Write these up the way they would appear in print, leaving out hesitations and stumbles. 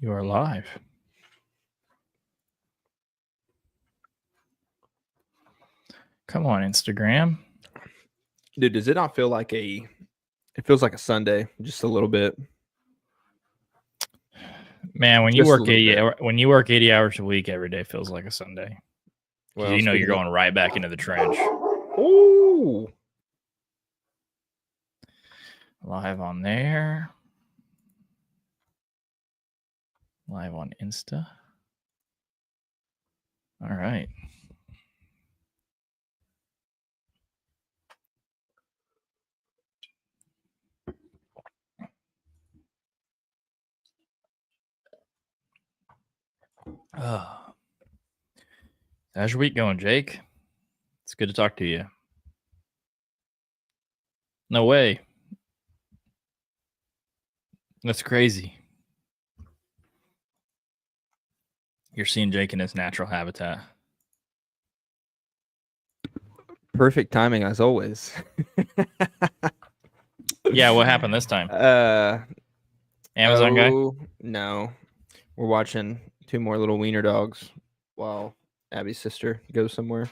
You are live. Come on, Instagram. Dude, does it not feel like it feels like a Sunday, just a little bit. Man, when you Just a work little 80 bit. when you work 80 hours a week, every day feels like a Sunday. Because Well, you're speaking going right back into the trench. Ooh. Live on there. Live on Insta. All right. How's your week going, Jake? It's good to talk to you. No way. That's crazy. You're seeing Jake in his natural habitat. Perfect timing as always. Yeah, what happened this time? Amazon guy? No. We're watching two more little wiener dogs while Abby's sister goes somewhere.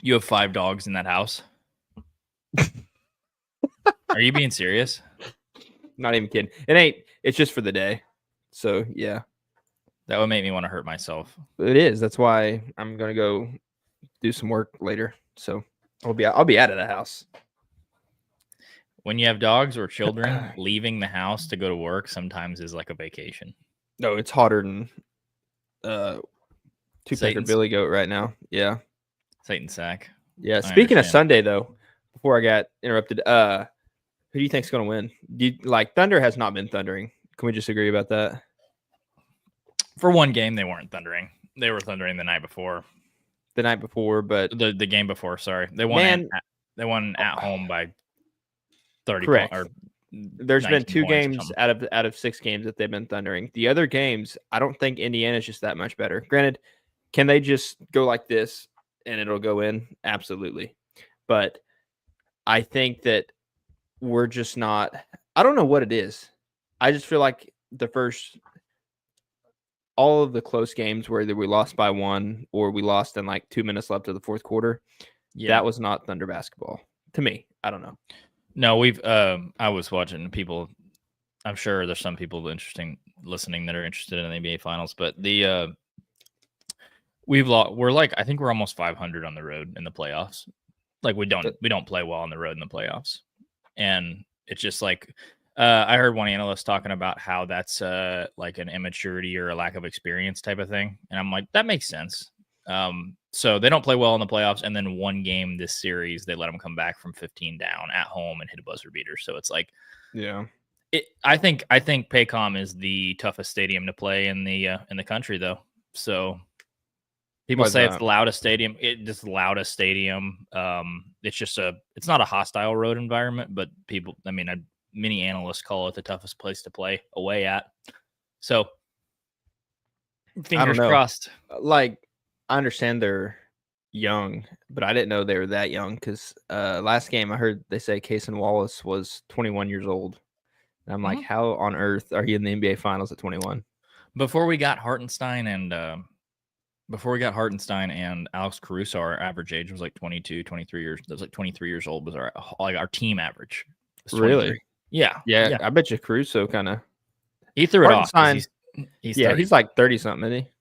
You have 5 dogs in that house? Are you being serious? Not even kidding. It's just for the day. So yeah. That would make me want to hurt myself. It is. That's why I'm gonna go do some work later. So I'll be out of the house. When you have dogs or children, leaving the house to go to work sometimes is like a vacation. No, it's hotter than two-pecker Billy Goat right now. Yeah. Satan sack. Yeah. Speaking of Sunday though, before I got interrupted, who do you think's gonna win? Thunder has not been thundering. Can we just agree about that? For one game, they weren't thundering. They were thundering the night before. The night before, but the game before, sorry. They won at home by 30 correct. Or there's been 2 games out of 6 games that they've been thundering. The other games, I don't think Indiana's just that much better. Granted, can they just go like this and it'll go in? Absolutely. But I think that we're just not, I don't know what it is. I just feel like all of the close games where either we lost by 1 or we lost in like 2 minutes left of the fourth quarter, that was not Thunder basketball to me. I don't know. No, I was watching people. I'm sure there's some people listening that are interested in the NBA finals, but we're like, I think we're almost 500 on the road in the playoffs. Like we don't play well on the road in the playoffs. And it's just like, I heard one analyst talking about how that's like an immaturity or a lack of experience type of thing. And I'm like, that makes sense. So they don't play well in the playoffs. And then one game this series, they let them come back from 15 down at home and hit a buzzer beater. So it's like, yeah, I think Paycom is the toughest stadium to play in the country though. So people say it's the loudest stadium. It's the loudest stadium. It's not a hostile road environment, but many analysts call it the toughest place to play away at. So fingers crossed. Like, I understand they're young, but I didn't know they were that young because last game I heard they say Cason Wallace was 21 years old. And I'm like, how on earth are you in the NBA finals at 21? Before we got Hartenstein and Alex Caruso, our average age was like 22, 23 years. That was like 23 years old was our team average. Really? Yeah. I bet you Caruso kind of. He threw it off. He's like 30 something, isn't he?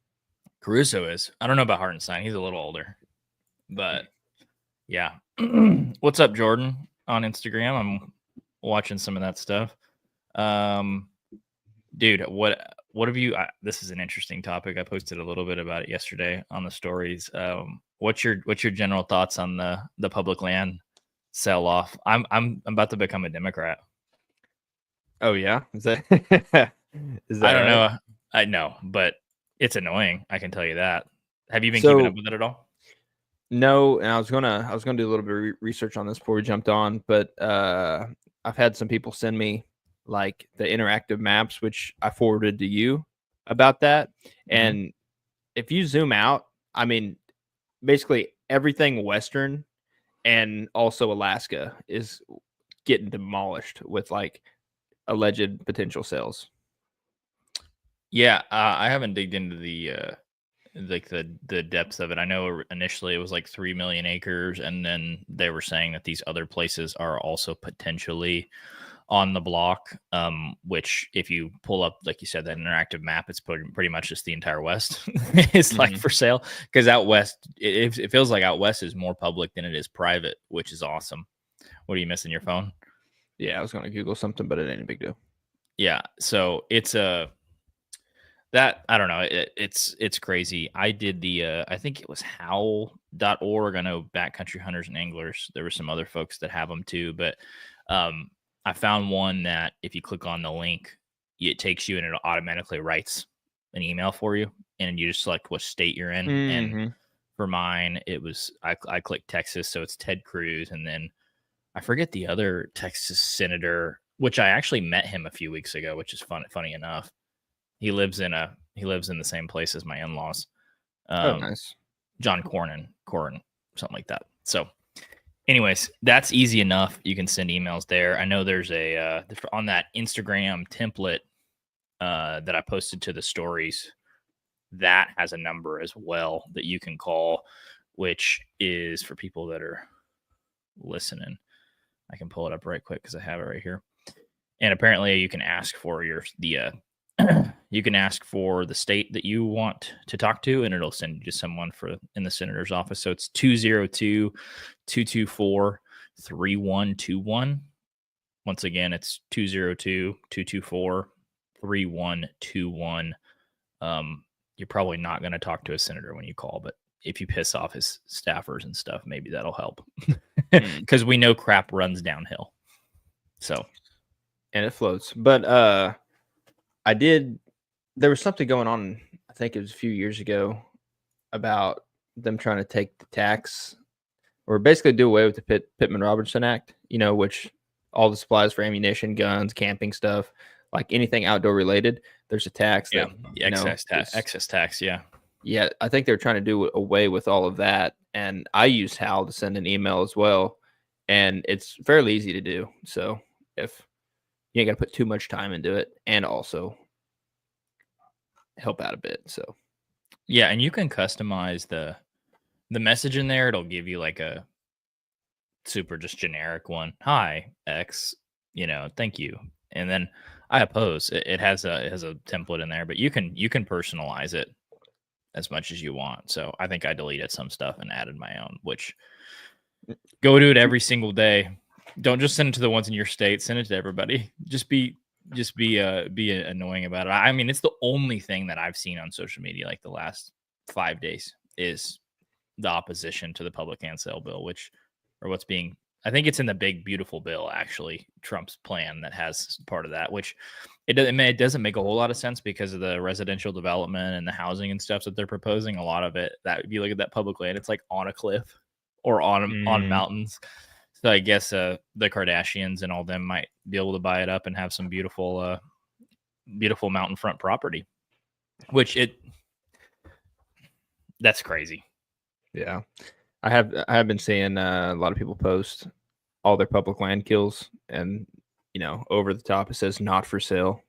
Caruso is. I don't know about Hartenstein. He's a little older, but yeah. What's up, Jordan? On Instagram, I'm watching some of that stuff. Dude, what have you? This is an interesting topic. I posted a little bit about it yesterday on the stories. What's your general thoughts on the public land sell off? I'm about to become a Democrat. Oh yeah, is that? I don't know. I know, but it's annoying. I can tell you that. Have you been keeping up with it at all? No, and I was gonna do a little bit of research on this before we jumped on, but I've had some people send me like the interactive maps, which I forwarded to you about that. And if you zoom out, I mean, basically everything Western and also Alaska is getting demolished with like alleged potential sales. Yeah, I haven't digged into the like the depths of it. I know initially it was like 3 million acres, and then they were saying that these other places are also potentially on the block. Which if you pull up, like you said, that interactive map, it's pretty much just the entire West is like Mhm. for sale. Because out west, it feels like out west is more public than it is private, which is awesome. What are you missing your phone? Yeah, I was gonna Google something, but it ain't a big deal. Yeah, so it's a that I don't know. It's crazy. I did the I think it was howl.org. I know Backcountry Hunters and Anglers. There were some other folks that have them too, but I found one that if you click on the link, it takes you and it automatically writes an email for you, and you just select what state you're in. And Mhm. for mine, it was I clicked Texas, so it's Ted Cruz, and then I forget the other Texas senator, which I actually met him a few weeks ago, which is funny enough. He lives in the same place as my in-laws. Oh, Um, nice. John Corn, something like that. So, anyways, that's easy enough. You can send emails there. I know there's a on that Instagram template that I posted to the stories. That has a number as well that you can call, which is for people that are listening. I can pull it up right quick because I have it right here. And apparently, you can ask for you can ask for the state that you want to talk to, and it'll send you to someone for in the senator's office. So it's 202-224-3121. Once again, it's 202-224-3121. You're probably not going to talk to a senator when you call, but if you piss off his staffers and stuff, maybe that'll help. Mm. Because we know crap runs downhill. So And it floats. But I did. There was something going on. I think it was a few years ago about them trying to take the tax or basically do away with the Pittman Robertson Act. Which all the supplies for ammunition, guns, camping stuff, like anything outdoor related, there's a tax yeah, that the is. excess tax. Yeah. Yeah, I think they're trying to do away with all of that. And I use Hal to send an email as well, and it's fairly easy to do. So if you ain't got to put too much time into it, and also help out a bit. So Yeah, and you can customize the message in there. It'll give you like a super just generic one. Hi, X, thank you. And then I oppose. It has a template in there, but you can personalize it as much as you want. So I think I deleted some stuff and added my own, which go do it every single day. Don't just send it to the ones in your state, send it to everybody. Just be annoying about it. I mean, it's the only thing that I've seen on social media like the last 5 days is the opposition to the public land sale bill, what's being, I think it's in the big beautiful bill, actually, Trump's plan that has part of that, which it doesn't make a whole lot of sense because of the residential development and the housing and stuff that they're proposing. A lot of it, that if you look at that public land, it's like on a cliff or on mm, mountains. So I guess the Kardashians and all them might be able to buy it up and have some beautiful mountain front property, which that's crazy. yeah, I have been seeing a lot of people post all their public land kills, and over the top it says not for sale,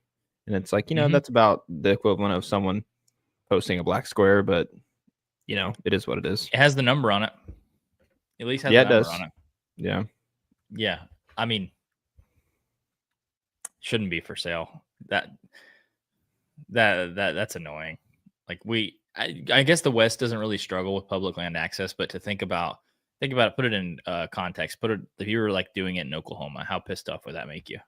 and it's like Hmm. that's about the equivalent of someone posting a black square, but it is what it is. It has the number on it. At least has Yeah, a it number on does. it. Yeah. Yeah. I mean, shouldn't be for sale. That's annoying. Like I guess the West doesn't really struggle with public land access, but to think about it, put it in context. If you were like doing it in Oklahoma, how pissed off would that make you?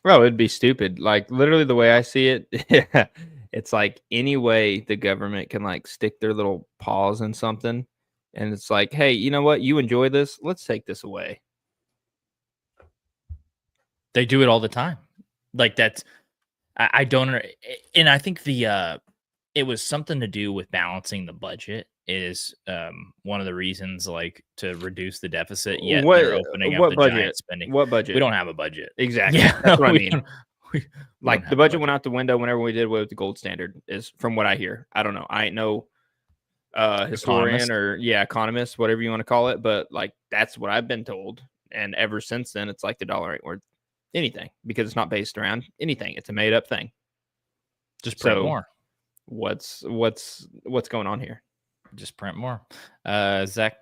Oh, it'd be stupid. Like literally the way I see it, yeah, it's like any way the government can like stick their little paws in something, and it's like, hey, you know what? You enjoy this? Let's take this away. They do it all the time. Like that's I don't and I think it was something to do with balancing the budget is one of the reasons like to reduce the deficit, yet they're What opening up what the giant budget? spending. What We budget? don't have a budget. Exactly. Yeah, That's what I we mean. don't we, we don't Like the have a budget went budget. out the window whenever we did away with the gold standard. Is from what I hear. I don't know. I ain't no historian Economist. or economist, whatever you want to call it, but like that's what I've been told. And ever since then, it's like the dollar ain't worth anything because it's not based around anything. It's a made up thing. Just print So more. what's going on here? Just print more. Zach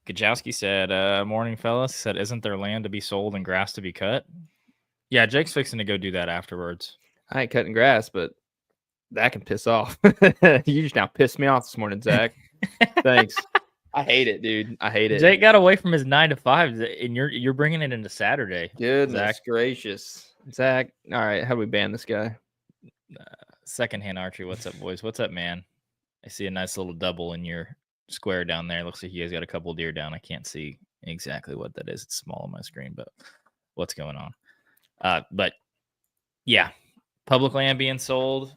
Gajowski said, morning fellas. He said, isn't there land to be sold and grass to be cut? Yeah, Jake's fixing to go do that afterwards. I ain't cutting grass, but that can piss off. You just now pissed me off this morning, Zach. Thanks. I hate it, dude. I hate it. Jake got away from his 9 to 5, and you're bringing it into Saturday. Goodness Zach. Gracious. Zach, all right, how do we ban this guy? Secondhand archery. What's up, boys? What's up, man? I see a nice little double in your square down there. Looks like you guys got a couple deer down. I can't see exactly what that is. It's small on my screen, but what's going on? But yeah, public land being sold.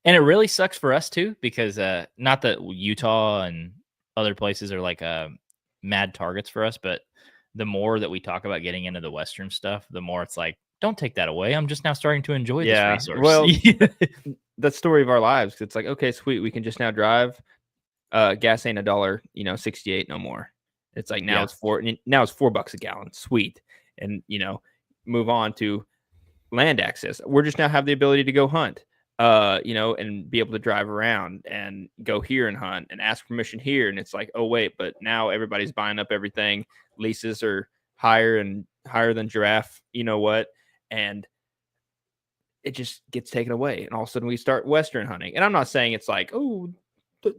And it really sucks for us too, because not that Utah and other places are like mad targets for us, but the more that we talk about getting into the Western stuff, the more it's like, don't take that away. I'm just now starting to enjoy this resource. Well, the story of our lives. It's like, okay, sweet. We can just now drive. Gas ain't $1.68 no more. It's like now it's $4 a gallon. Sweet. And move on to land access. We're just now have the ability to go hunt. And be able to drive around and go here and hunt and ask permission here. And it's like, oh, wait, but now everybody's buying up everything. Leases are higher than giraffe, you know what? And it just gets taken away. And all of a sudden we start Western hunting. And I'm not saying it's like, oh,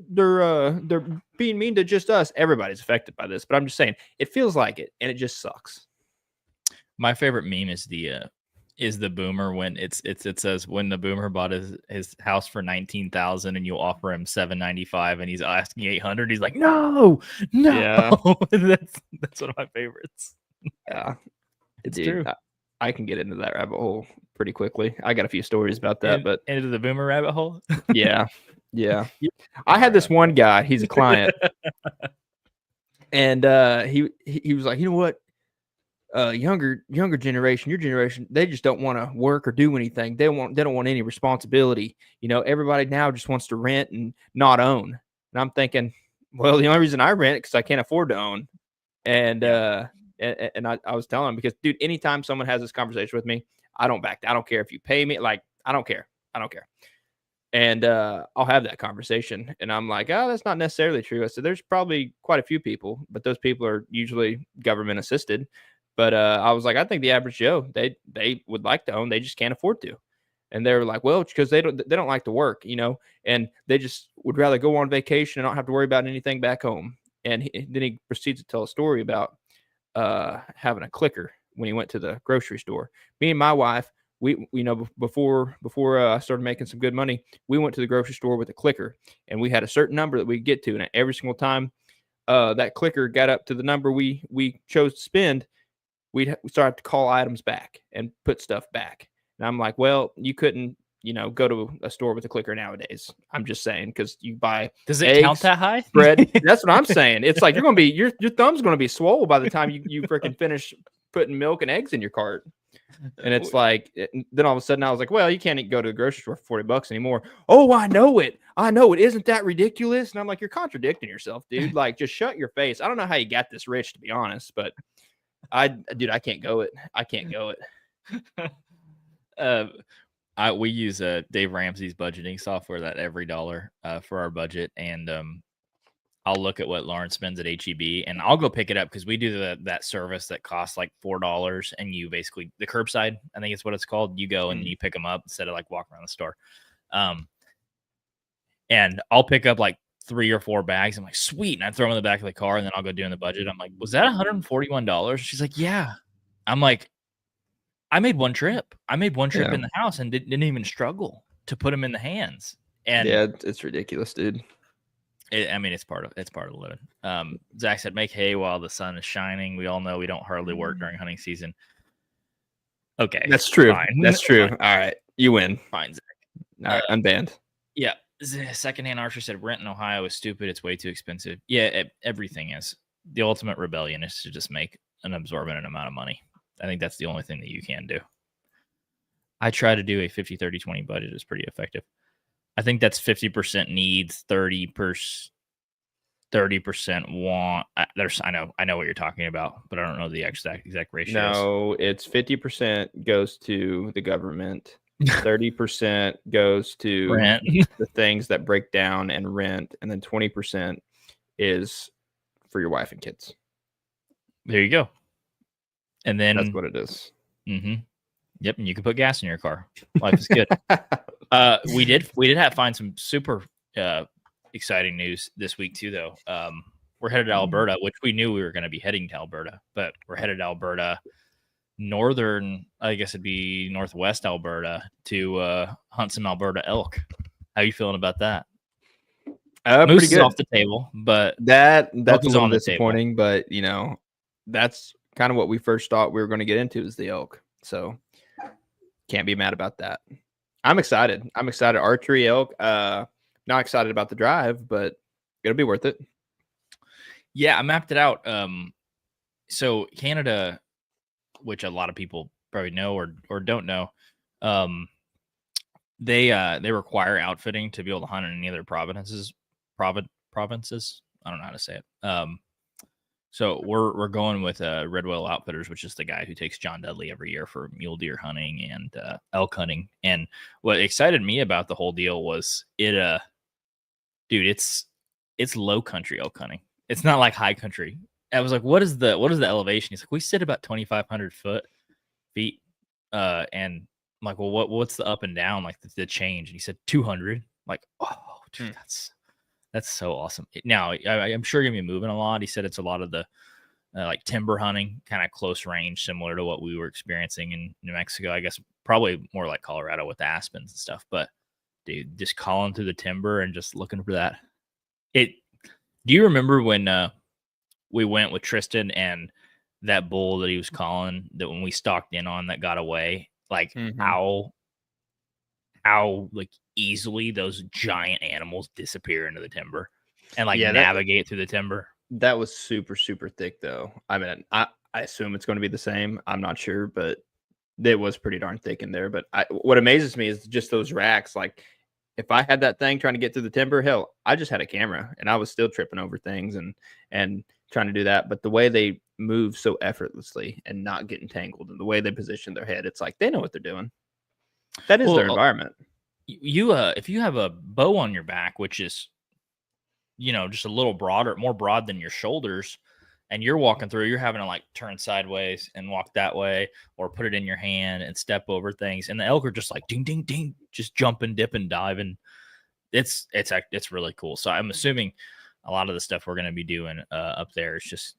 they're being mean to just us. Everybody's affected by this, but I'm just saying it feels like it. And it just sucks. My favorite meme is the boomer when it says when the boomer bought his house for $19,000 and you offer him $795 and he's asking $800. He's like, no. Yeah. that's one of my favorites. Yeah, it's true. I can get into that rabbit hole pretty quickly. I got a few stories about that, but into the boomer rabbit hole. Yeah. I had this one guy. He's a client, and he was like, you know what? Younger generation, your generation, they just don't want to work or do anything. They don't want any responsibility. Everybody now just wants to rent and not own. And I'm thinking, well, the only reason I rent because I can't afford to own. And I was telling him because, dude, anytime someone has this conversation with me, I don't back. I don't care if you pay me. Like, I don't care. And I'll have that conversation. And I'm like, oh, that's not necessarily true. I said, there's probably quite a few people, but those people are usually government assisted. But I was like, I think the average Joe, they would like to own, they just can't afford to. And they were like, well, it's because they don't like to work, and they just would rather go on vacation and not have to worry about anything back home. And then he proceeds to tell a story about having a clicker when he went to the grocery store. Me and my wife, we before I started making some good money, we went to the grocery store with a clicker, and we had a certain number that we'd get to, and every single time that clicker got up to the number we chose to spend, we started to call items back and put stuff back. And I'm like, well, you couldn't, go to a store with a clicker nowadays. I'm just saying, because you buy. Does it count that high? Bread. That's what I'm saying. It's like you're gonna be your thumb's gonna be swole by the time you freaking finish putting milk and eggs in your cart. And it's like, then all of a sudden I was like, well, you can't go to the grocery store for $40 anymore. Oh, I know it. Isn't that ridiculous? And I'm like, you're contradicting yourself, dude. Like, just shut your face. I don't know how you got this rich, to be honest, but I can't go it. We use Dave Ramsey's budgeting software, that every dollar for our budget, and I'll look at what Lauren spends at HEB, and I'll go pick it up because we do that service that costs like $4, and you basically the curbside, I think it's what it's called. You go and you pick them up instead of like walking around the store, and I'll pick up like 3 or 4 bags. I'm like, sweet. And I throw them in the back of the car, and then I'll go do in the budget. I'm like, was that $141? She's like, yeah. I'm like, I made one trip. in the house and didn't even struggle to put them in the hands. And yeah, it's ridiculous, dude. It's part of the living. Zach said, make hay while the sun is shining. We all know we don't hardly work during hunting season. Okay. That's true. Fine. That's true. Fine. All right. You win. Fine, Zach. All right. Unbanned. Yeah. Secondhand archer said rent in Ohio is stupid. It's way too expensive. Yeah, everything is. The ultimate rebellion is to just make an absorbent amount of money. I think that's the only thing that you can do. I try to do a 50-30-20 budget. It's pretty effective. I think that's 50% needs, 30% want. I know what you're talking about, but I don't know the exact ratio. No, it's 50% goes to the government, 30% goes to Rent. the things that break down and rent, and then 20% is for your wife and kids. There you go. And then That's what it is. Yep, and you can put gas in your car. Life is good. We did find some super exciting news this week too, though. We're headed to Alberta, which we knew we were going to be heading to Alberta, but we're headed to Alberta, northern, I guess it'd be northwest Alberta, to hunt some Alberta elk. How you feeling about that? Moose Pretty is good. off the table, but that's a is little on the disappointing. But that's kind of what we first thought we were going to get into is the elk. So can't be mad about that. I'm excited. Archery elk. Not excited about the drive, but it'll be worth it. Yeah, I mapped it out. So Canada, which a lot of people probably know or don't know, they require outfitting to be able to hunt in any other provinces. Provinces. I don't know how to say it. So we're going with Red Whale Outfitters, which is the guy who takes John Dudley every year for mule deer hunting and elk hunting. And what excited me about the whole deal was dude, it's low country elk hunting. It's not like high country. I was like, what is the elevation? He's like, we sit about 2,500 feet. And I'm like, well, what's the up and down, like the change? And he said 200. I'm like, oh, dude, that's so awesome. Now, I'm sure you're gonna be moving a lot. He said it's a lot of the like timber hunting, kind of close range, similar to what we were experiencing in New Mexico. I guess probably more like Colorado with the aspens and stuff. But dude, just calling through the timber and just looking for that. Do you remember when we went with Tristan and that bull that he was calling, that when we stalked in on that got away, like how like easily those giant animals disappear into the timber and like navigate through the timber? That was super, super thick though. I mean, I assume it's going to be the same. I'm not sure, but it was pretty darn thick in there. But what amazes me is just those racks. Like if I had that thing trying to get through the timber, hell, I just had a camera and I was still tripping over things and trying to do that. But the way they move so effortlessly and not getting tangled, and the way they position their head, it's like they know what they're doing. That is their environment. You if you have a bow on your back, which is just a little broader, more broad than your shoulders, and you're walking through, you're having to like turn sideways and walk that way, or put it in your hand and step over things. And the elk are just like ding, ding, ding, just jumping, dipping, diving. It's really cool. So I'm assuming a lot of the stuff we're going to be doing up there is just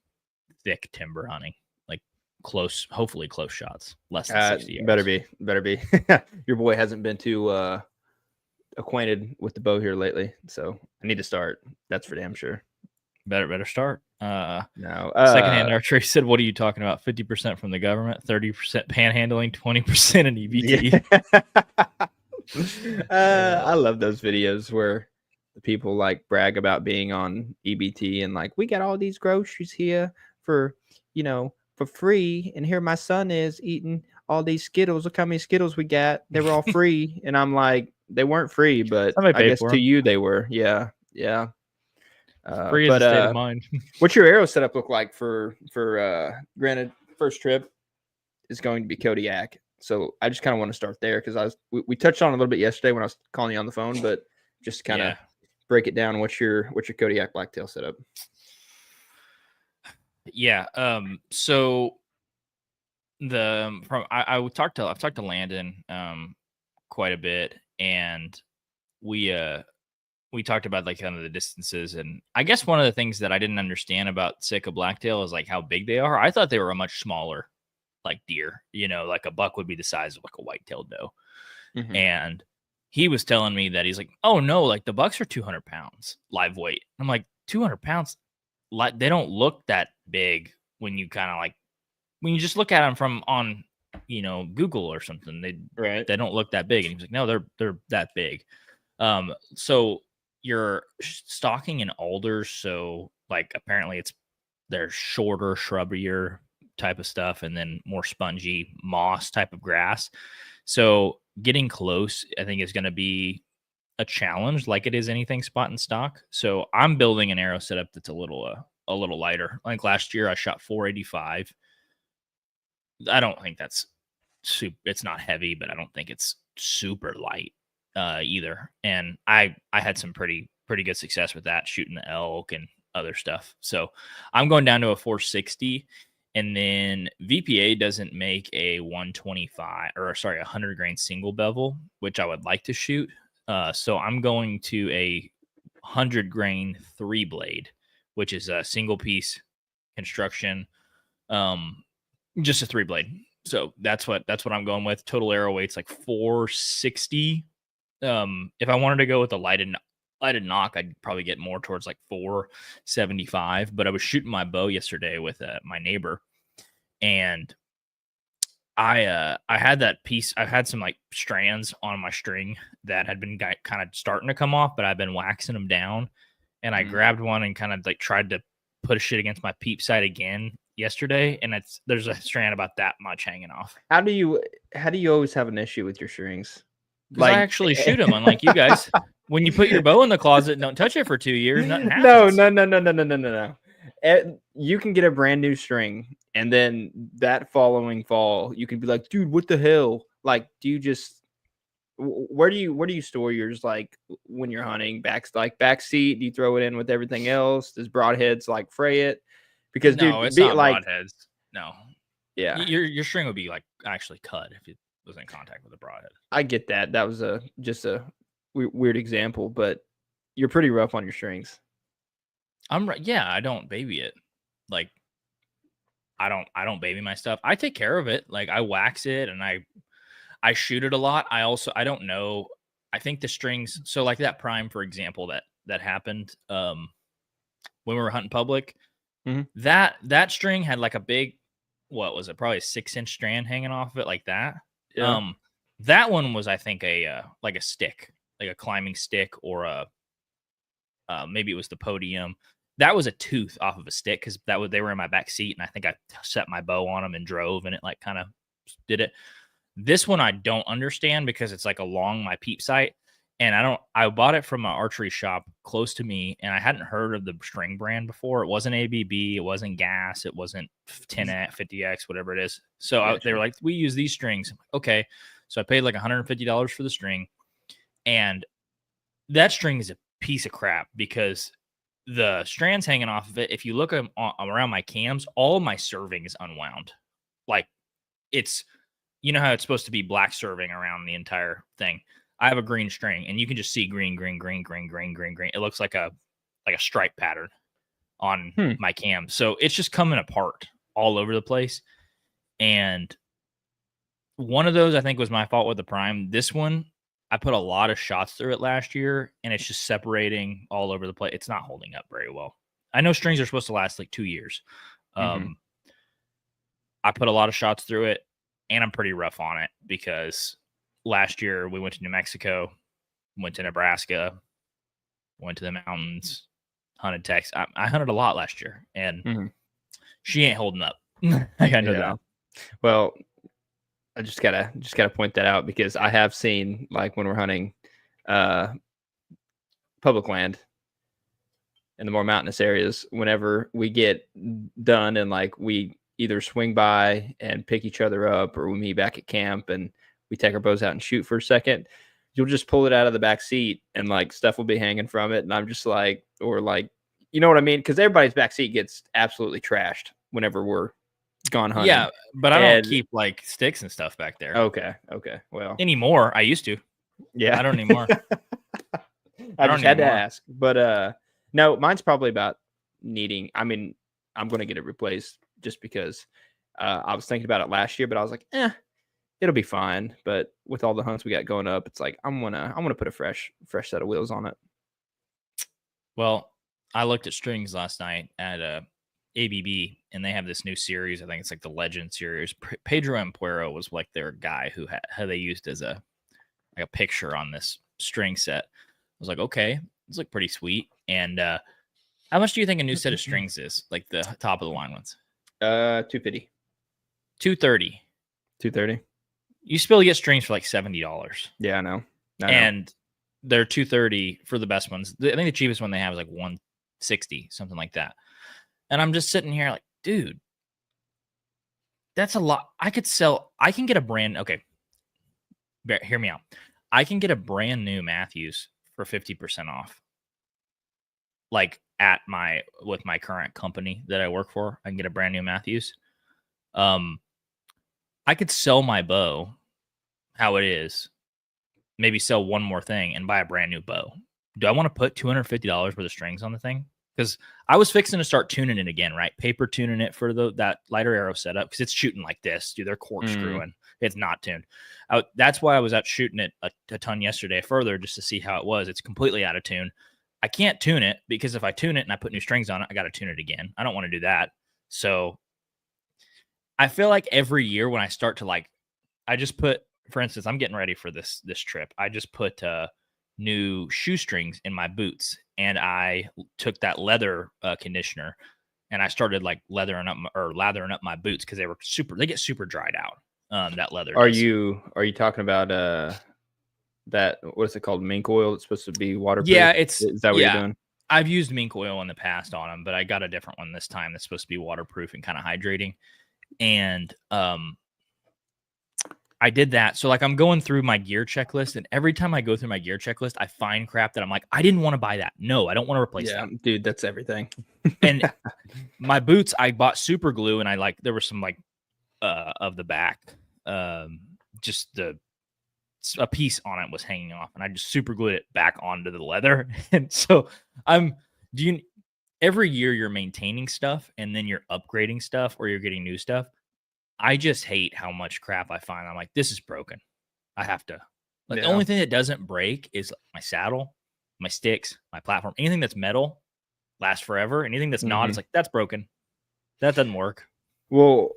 thick timber hunting, like hopefully close shots, less than 60 yards. Better be. Your boy hasn't been too acquainted with the bow here lately, so I need to start. That's for damn sure. Better start. No. Secondhand archery said, what are you talking about? 50% from the government, 30% panhandling, 20% in EBT. Yeah. I love those videos where the people like brag about being on EBT and like, we got all these groceries here for free, and here my son is eating all these Skittles. Look how many Skittles we got. They were all free. And I'm like, they weren't free, but I guess to you they were. Yeah. Free is a state of mind. What's your arrow setup look like for granted, first trip is going to be Kodiak. So I just kind of want to start there because we touched on it a little bit yesterday when I was calling you on the phone, but just kind of break it down. What's your Kodiak blacktail setup? Yeah. So I've talked to Landon quite a bit, and we talked about like kind of the distances. And I guess one of the things that I didn't understand about Sitka blacktail is like how big they are. I thought they were a much smaller like deer, like a buck would be the size of like a white-tailed doe. And he was telling me that he's like, oh no, like the bucks are 200 pounds live weight. I'm like, 200 pounds, like they don't look that big when you kind of like when you just look at them from on Google or something. They don't look that big. And he's like, no, they're that big. So you're stalking in alders, so like apparently they're shorter, shrubbier type of stuff, and then more spongy moss type of grass. So getting close, I think, is going to be a challenge, like it is anything spot and stock. So I'm building an arrow setup that's a little lighter. Like last year, I shot 485. I don't think that's super. It's not heavy, but I don't think it's super light either. And I had some pretty good success with that, shooting the elk and other stuff. So I'm going down to a 460. And then VPA doesn't make a 100 grain single bevel, which I would like to shoot. So I'm going to a 100 grain 3-blade, which is a single piece construction, just a 3-blade. So that's what I'm going with. Total arrow weight's like 460. If I wanted to go with the lighted nock, I'd probably get more towards like 475. But I was shooting my bow yesterday with my neighbor, and I had that piece. I had some like strands on my string that had been kind of starting to come off, but I've been waxing them down. And I grabbed one and kind of like tried to push it against my peep sight again yesterday, and there's a strand about that much hanging off. How do you always have an issue with your strings? Because I actually shoot them, unlike you guys. When you put your bow in the closet and don't touch it for 2 years, nothing happens. No. You can get a brand new string, and then that following fall, you can be like, dude, what the hell? Like, do you just where do you store yours? Like when you're hunting, back seat? Do you throw it in with everything else? Does broadheads like fray it? Because no, dude, it's not like broadheads. No, yeah, your string would be like actually cut if it was in contact with a broadhead. I get that. That was just a weird example, but you're pretty rough on your strings. Yeah, I don't baby it. Like I don't baby my stuff. I take care of it. Like I wax it and I shoot it a lot. I don't know. I think the strings, so like that prime, for example, that happened when we were hunting public, that string had like a big, what was it? Probably a 6-inch strand hanging off of it like that. Yeah. That one was, I think, like a stick, like a climbing stick, or maybe it was the podium. That was a tooth off of a stick because they were in my back seat, and I think I set my bow on them and drove, and it like kind of did it. This one I don't understand because it's like along my peep sight, and I bought it from an archery shop close to me, and I hadn't heard of the string brand before. It wasn't ABB, it wasn't Gas, it wasn't 10X, 50X, whatever it is. So they were like, we use these strings. I'm like, okay. So I paid like $150 for the string, and that string is a piece of crap because the strands hanging off of it, if you look around my cams, all of my serving is unwound. Like it's, you know how it's supposed to be black serving around the entire thing. I have a green string, and you can just see green. It looks like a stripe pattern on my cam. So it's just coming apart all over the place. And one of those I think was my fault with the prime. This one, I put a lot of shots through it last year, and it's just separating all over the place. It's not holding up very well. I know strings are supposed to last like 2 years. I put a lot of shots through it, and I'm pretty rough on it because last year we went to New Mexico, went to Nebraska, went to the mountains, hunted Texas. I hunted a lot last year, and she ain't holding up. I know that. Well, I just gotta point that out because I have seen, like, when we're hunting public land in the more mountainous areas, whenever we get done and like we either swing by and pick each other up, or we meet back at camp and we take our bows out and shoot for a second, you'll just pull it out of the back seat and like stuff will be hanging from it, and I'm just like, or like, you know what I mean? Because everybody's back seat gets absolutely trashed whenever we're gone hunting. Yeah, but I don't keep like sticks and stuff back there. Okay. Well, anymore. I used to. Yeah, I don't anymore. I just had to ask, but no, mine's probably about needing. I mean, I'm going to get it replaced just because I was thinking about it last year, but I was like, it'll be fine. But with all the hunts we got going up, it's like I'm gonna put a fresh set of wheels on it. Well, I looked at strings last night at ABB, and they have this new series. I think it's like the Legend series. Pedro Ampuero was like their guy who they used as a picture on this string set. I was like, okay, this look pretty sweet. And how much do you think a new set of strings is? Like the top of the line ones? $250. $230. You still get strings for like $70. Yeah, I know. And they're $230 for the best ones. I think the cheapest one they have is like $160, something like that. And I'm just sitting here like, dude, that's a lot. I can get a brand. Okay. hear me out. I can get a brand new Matthews for 50% off. Like with my current company that I work for, I can get a brand new Matthews. I could sell my bow how it is, maybe sell one more thing and buy a brand new bow. Do I want to put $250 worth of strings on the thing? Because I was fixing to start tuning it again, right? Paper tuning it for that lighter arrow setup because it's shooting like this, dude. They're corkscrewing. It's not tuned. That's why I was out shooting it a ton yesterday further just to see how it was. It's completely out of tune. I can't tune it because if I tune it and I put new strings on it, I got to tune it again. I don't want to do that. So I feel like every year when I start to I just put, for instance, I'm getting ready for this trip. I just put new shoestrings in my boots, and I took that leather conditioner, and I started lathering up my boots because they get super dried out. That leather. Are you talking about that, what is it called, mink oil? It's supposed to be waterproof. Yeah, is that what you're doing? I've used mink oil in the past on them, but I got a different one this time that's supposed to be waterproof and kind of hydrating. And I did that. So I'm going through my gear checklist, and every time I go through my gear checklist, I find crap that I'm like, I didn't want to buy that. No, I don't want to replace that. Dude, that's everything. And my boots, I bought super glue, and there was some of the back, just a piece on it was hanging off, and I just super glued it back onto the leather. And so every year you're maintaining stuff and then you're upgrading stuff or you're getting new stuff. I just hate how much crap I find. I'm like, this is broken. I have to. The only thing that doesn't break is my saddle, my sticks, my platform. Anything that's metal lasts forever. Anything that's not, it's that's broken. That doesn't work. Well,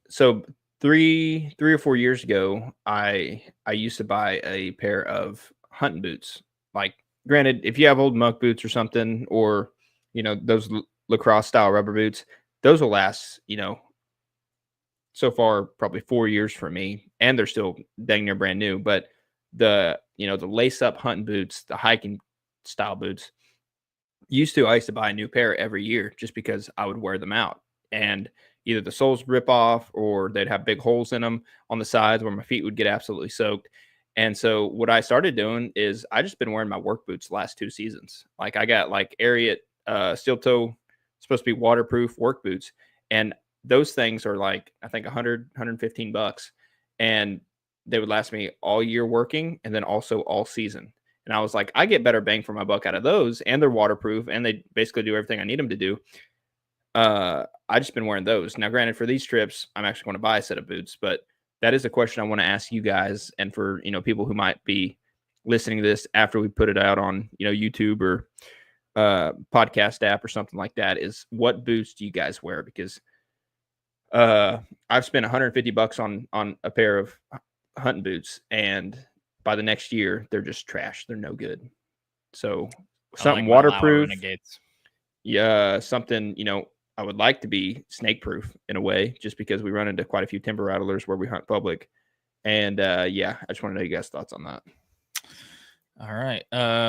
so 3 or 4 years ago, I used to buy a pair of hunting boots. Granted, if you have old muck boots or something, or those lacrosse style rubber boots, those will last so far probably 4 years for me, and they're still dang near brand new. But the lace up hunting boots, the hiking style boots, I used to buy a new pair every year just because I would wear them out, and either the soles rip off or they'd have big holes in them on the sides where my feet would get absolutely soaked. And so what I started doing is I just been wearing my work boots the last 2 seasons. I got Ariat steel toe, supposed to be waterproof work boots. And those things are I think $115, and they would last me all year working and then also all season. And I was like, I get better bang for my buck out of those, and they're waterproof and they basically do everything I need them to do. I just been wearing those. Now, granted, for these trips, I'm actually going to buy a set of boots, but that is a question I want to ask you guys. And for, people who might be listening to this after we put it out on, YouTube or podcast app or something like that, is what boots do you guys wear? Because I've spent $150 on a pair of hunting boots, and by the next year, they're just trash. They're no good. So something waterproof. Yeah, something, I would like to be snake proof in a way, just because we run into quite a few timber rattlers where we hunt public. And I just want to know you guys' thoughts on that. All right.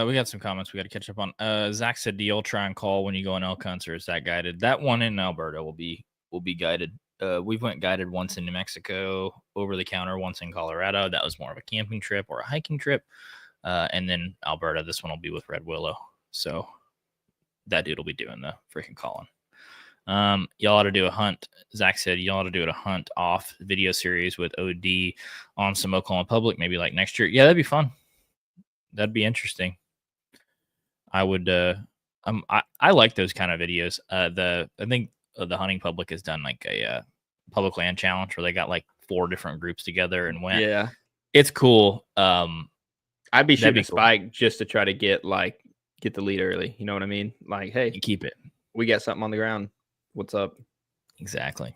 We got some comments we got to catch up on. Zach said, do you'll try and call when you go on elk hunts, or is that guided? That one in Alberta will be guided. We've went guided once in New Mexico, over the counter once in Colorado. That was more of a camping trip or a hiking trip. And then Alberta, this one will be with Red Willow. So that dude will be doing the freaking calling. Y'all ought to do a hunt. Zach said y'all ought to do a hunt off video series with OD on some Oklahoma Public, maybe next year. Yeah, that'd be fun. That'd be interesting. I would. I like those kind of videos. I think the Hunting Public has done a public land challenge where they got 4 different groups together and went. Yeah, it's cool. I'd be shooting a spike just to try to get the lead early. You know what I mean? Hey, you keep it. We got something on the ground. What's up? Exactly.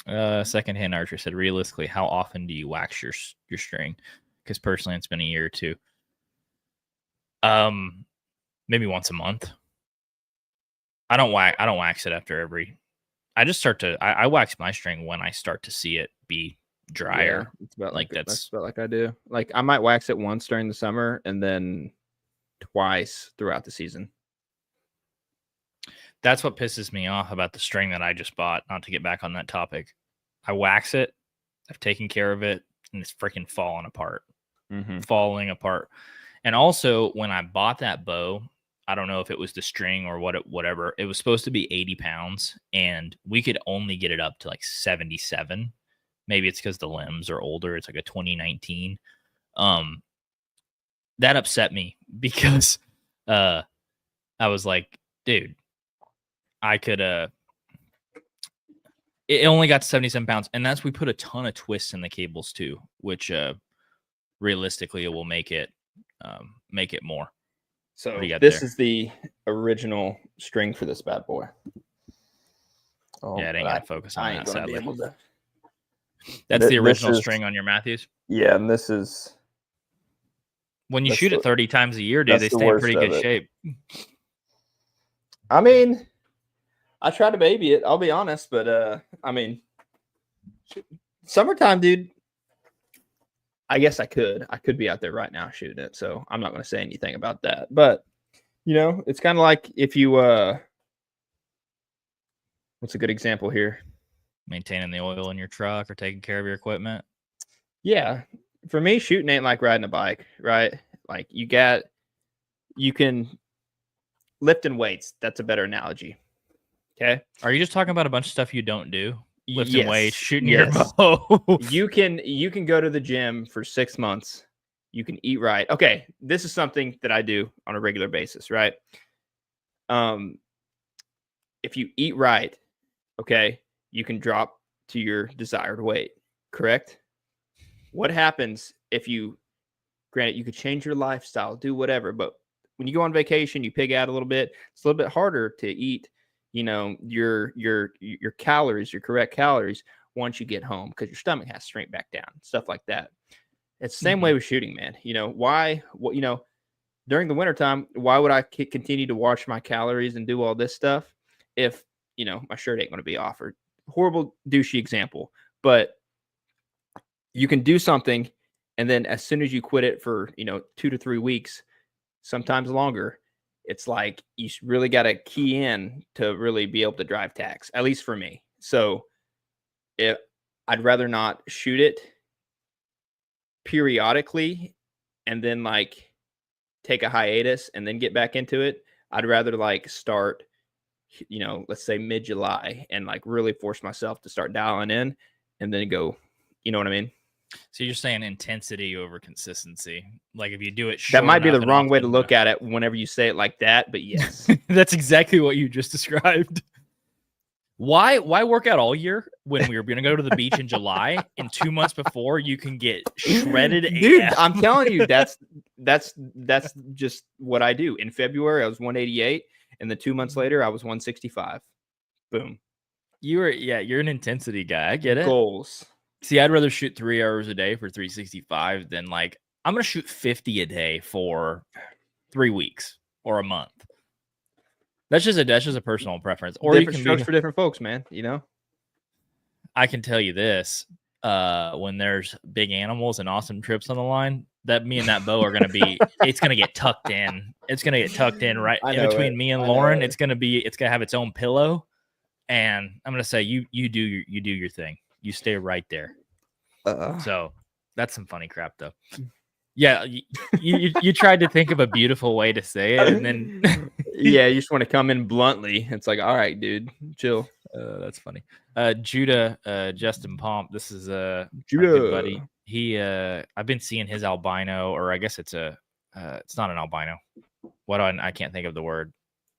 Secondhand Archer said, realistically, how often do you wax your string? Because personally, it's been a year or 2. Maybe once a month. I don't wax it after every. I just start to. I wax my string when I start to see it be drier. Yeah, it's about that's about like I do. I might wax it once during the summer and then twice throughout the season. That's what pisses me off about the string that I just bought. Not to get back on that topic, I wax it. I've taken care of it. and it's freaking falling apart. Mm-hmm. Falling apart. And also, when I bought that bow, I don't know if it was the string or whatever. It was supposed to be 80 pounds, and we could only get it up to like 77. Maybe it's because the limbs are older. It's like a 2019. That upset me because I was like, dude, I could it only got to 77 pounds, and we put a ton of twists in the cables too, which realistically it will make it more. So this is the original string for this bad boy. Oh, yeah, it ain't gonna focus on that, sadly. That's the the original string on your Matthews? Yeah, and this is... When you shoot it 30 times a year, dude, they stay in pretty good shape. I mean, I try to baby it, I'll be honest, but I mean, summertime, dude, I guess I could be out there right now shooting it, so I'm not going to say anything about that. But, you know, it's kind of like if you, what's a good example here? Maintaining the oil in your truck or taking care of your equipment. Yeah. For me, shooting ain't like riding a bike, right? Like you can lifting weights. That's a better analogy. Okay. Are you just talking about a bunch of stuff you don't do? Lifting weights, shooting your bow. You can go to the gym for 6 months. You can eat right. Okay, this is something that I do on a regular basis, right? If you eat right, okay, you can drop to your desired weight, correct? What happens if granted, you could change your lifestyle, do whatever, but when you go on vacation, you pig out a little bit. It's a little bit harder to eat, you know, your calories, your correct calories once you get home because your stomach has to shrink back down, stuff like that. It's the same way with shooting, man. You know, during the wintertime, why would I continue to watch my calories and do all this stuff if, you know, my shirt ain't going to be offered? Horrible, douchey example, but you can do something, and then as soon as you quit it for, you know, 2 to 3 weeks, sometimes longer, it's like you really got to key in to really be able to drive tax, at least for me. So I'd rather not shoot it periodically and then like take a hiatus and then get back into it. I'd rather like start, you know, let's say mid-July and like really force myself to start dialing in and then go, you know what I mean? So you're saying intensity over consistency. Like if you do it, that might be the wrong way to look at it whenever you say it like that, but yes. That's exactly what you just described. Why work out all year when we were going to go to the beach in July and 2 months before you can get shredded? Dude, I'm telling you, that's just what I do. In February, I was 188, and then 2 months later, I was 165. Boom. You're an intensity guy. I get it. Goals. See, I'd rather shoot 3 hours a day for 365 than like I'm going to shoot 50 a day for 3 weeks or a month. That's just a personal preference. Or different strokes for different folks, man. You know, I can tell you this: when there's big animals and awesome trips on the line, that me and that bow are going to be. It's going to get tucked in. It's going to get tucked in right in between me and Lauren. It's going to have its own pillow, and I'm going to say you do your thing. You stay right there. So that's some funny crap, though. Yeah, you tried to think of a beautiful way to say it, and then yeah, you just want to come in bluntly. It's like, all right, dude, chill. That's funny. Judah, Justin Pomp. This is Judah, good buddy. He I've been seeing his albino, or I guess it's not an albino. I can't think of the word.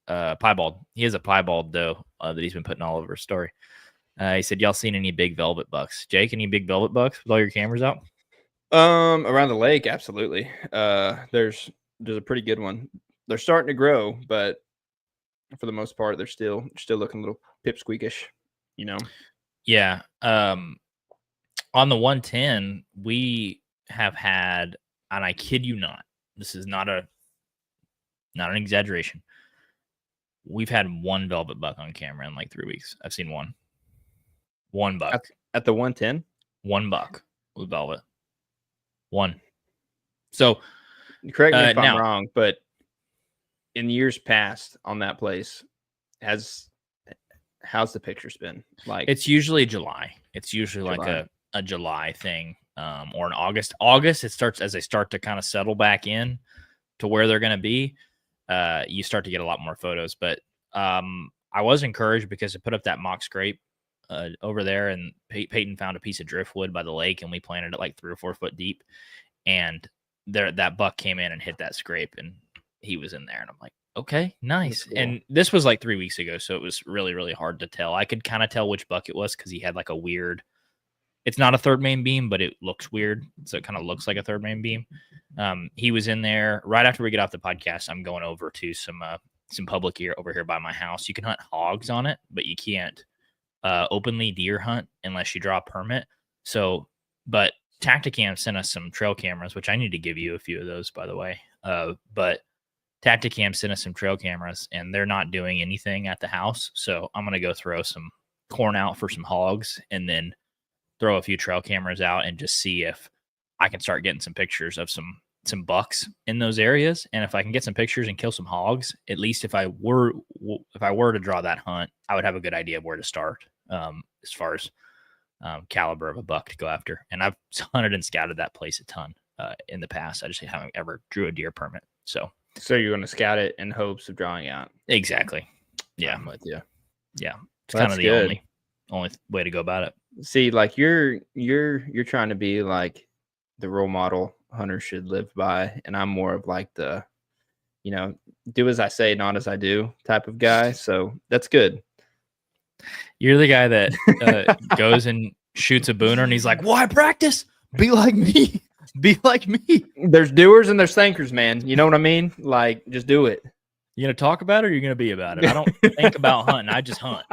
Piebald. He has a piebald though that he's been putting all over his story. He said, y'all seen any big velvet bucks? Jake, any big velvet bucks with all your cameras out? Around the lake, absolutely. There's a pretty good one. They're starting to grow, but for the most part, they're still looking a little pipsqueakish, you know? Yeah. On the 110, we have had, and I kid you not, this is not an exaggeration. We've had one velvet buck on camera in like 3 weeks. I've seen one. One buck. At the 110? One buck with velvet. One. So correct me if I'm wrong, but in years past on that place, how's the pictures been like? It's usually July. It's usually like a July thing. or in August. August, it starts as they start to kind of settle back in to where they're going to be. You start to get a lot more photos. But I was encouraged because I put up that mock scrape over there, and Peyton found a piece of driftwood by the lake, and we planted it like 3 or 4 foot deep. And that buck came in and hit that scrape, and he was in there. And I'm like, okay, nice. Cool. And this was like 3 weeks ago, so it was really, really hard to tell. I could kind of tell which buck it was because he had like a weird. It's not a third main beam, but it looks weird, so it kind of looks like a third main beam. He was in there right after we get off the podcast. I'm going over to some public here over here by my house. You can hunt hogs on it, but you can't openly deer hunt unless you draw a permit. So, but Tacticam sent us some trail cameras, which I need to give you a few of those, by the way. But Tacticam sent us some trail cameras, and they're not doing anything at the house. So I'm gonna go throw some corn out for some hogs, and then throw a few trail cameras out and just see if I can start getting some pictures of some bucks in those areas. And if I can get some pictures and kill some hogs, at least if I were to draw that hunt, I would have a good idea of where to start as far as caliber of a buck to go after. And I've hunted and scouted that place a ton in the past. I just haven't ever drew a deer permit. So you're going to scout it in hopes of drawing out. Exactly. Yeah. I'm with you. Yeah. It's kind of the only way to go about it. See, like you're trying to be like the role model hunters should live by, and I'm more of like the, do as I say, not as I do type of guy. So that's good. You're the guy that goes and shoots a booner, and he's like, "Why practice? Be like me. Be like me." There's doers and there's thinkers, man. You know what I mean? Like, just do it. You gonna talk about it, or you're gonna be about it? I don't think about hunting. I just hunt.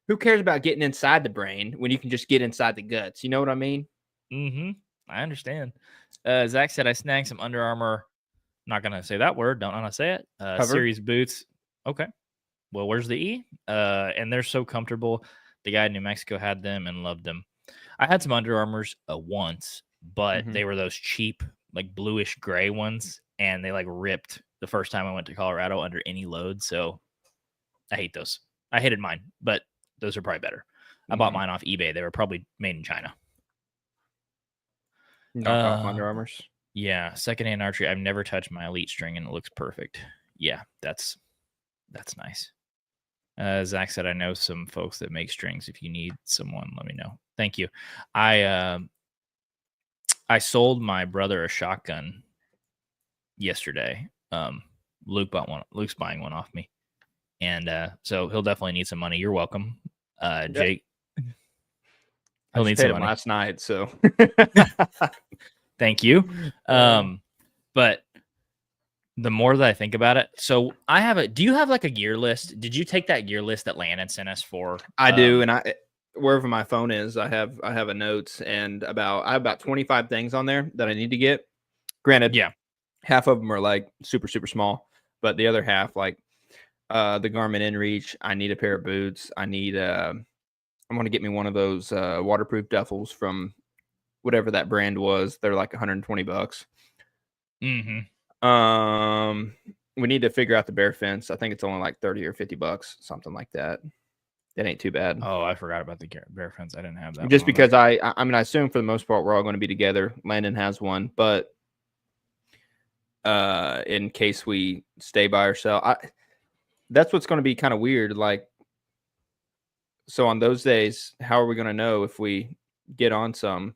Who cares about getting inside the brain when you can just get inside the guts? You know what I mean? Mm-hmm. I understand. Zach said I snagged some Under Armour. Not gonna say that word. Don't know how to say it. Series boots. Okay. Well, where's the E? And they're so comfortable. The guy in New Mexico had them and loved them. I had some Under Armours once, but they were those cheap, like bluish gray ones, and they like ripped the first time I went to Colorado under any load. So I hate those. I hated mine, but those are probably better. I bought mine off eBay. They were probably made in China. Knockoff Under Armours. Yeah, secondhand archery. I've never touched my Elite string, and it looks perfect. Yeah, that's nice. Zach said, I know some folks that make strings. If you need someone, let me know. Thank you. I sold my brother a shotgun yesterday. Luke's buying one off me. And so he'll definitely need some money. You're welcome. Jake. He'll need some money. Last night, so thank you. But the more that I think about it, so do you have like a gear list? Did you take that gear list that Landon sent us for? I do, and wherever my phone is, I have a notes, and I have about 25 things on there that I need to get. Granted, yeah, half of them are like super, super small, but the other half, like the Garmin InReach, I need a pair of boots. I need I'm going to get me one of those waterproof duffels from whatever that brand was. They're like $120. We need to figure out the bear fence. I think it's only like $30 or $50, something like that. That ain't too bad. Oh, I forgot about the bear fence. I didn't have that. Just because I assume for the most part we're all going to be together. Landon has one, but in case we stay by ourselves, that's what's going to be kind of weird. Like, so on those days, how are we going to know if we get on some?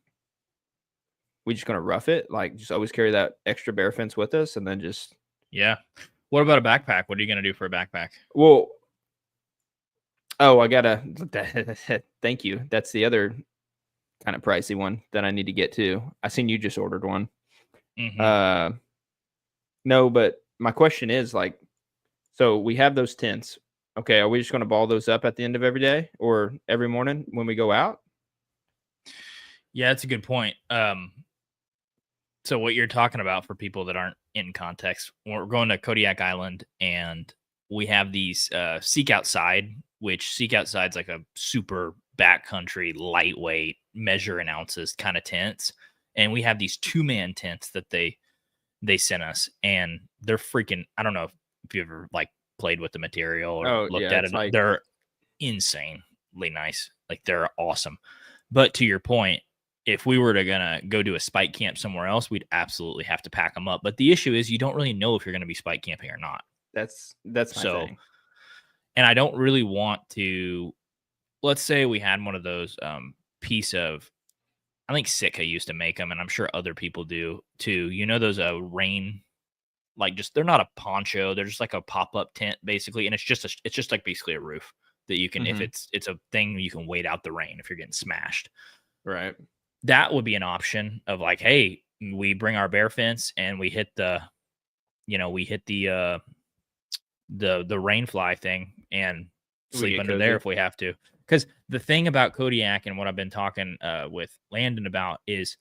We just going to rough it? Like, just always carry that extra bear fence with us, and then just yeah. What about a backpack? What are you going to do for a backpack? Well, I gotta. Thank you. That's the other kind of pricey one that I need to get to. I seen you just ordered one. No, but my question is like, so we have those tents. Okay, are we just going to ball those up at the end of every day or every morning when we go out? Yeah, that's a good point. So what you're talking about for people that aren't in context, we're going to Kodiak Island, and we have these Seek Outside, which Seek Outside's like a super backcountry, lightweight, measure in ounces kind of tents. And we have these 2-man tents that they sent us, and they're freaking, I don't know if you ever like played with the material or looked at it. Like, they're insanely nice. Like, they're awesome. But to your point, if we were to gonna go do a spike camp somewhere else, we'd absolutely have to pack them up. But the issue is you don't really know if you're gonna be spike camping or not. That's my thing. And I don't really want to. Let's say we had one of those piece of. I think Sitka used to make them, and I'm sure other people do too. You know those rain, like just they're not a poncho, they're just like a pop up tent basically, and it's just like basically a roof that you can if it's a thing you can wait out the rain if you're getting smashed. Right. That would be an option of like, hey, we bring our bear fence and we hit the rain fly thing and sleep under there if we have to. Because the thing about Kodiak and what I've been talking with Landon about is,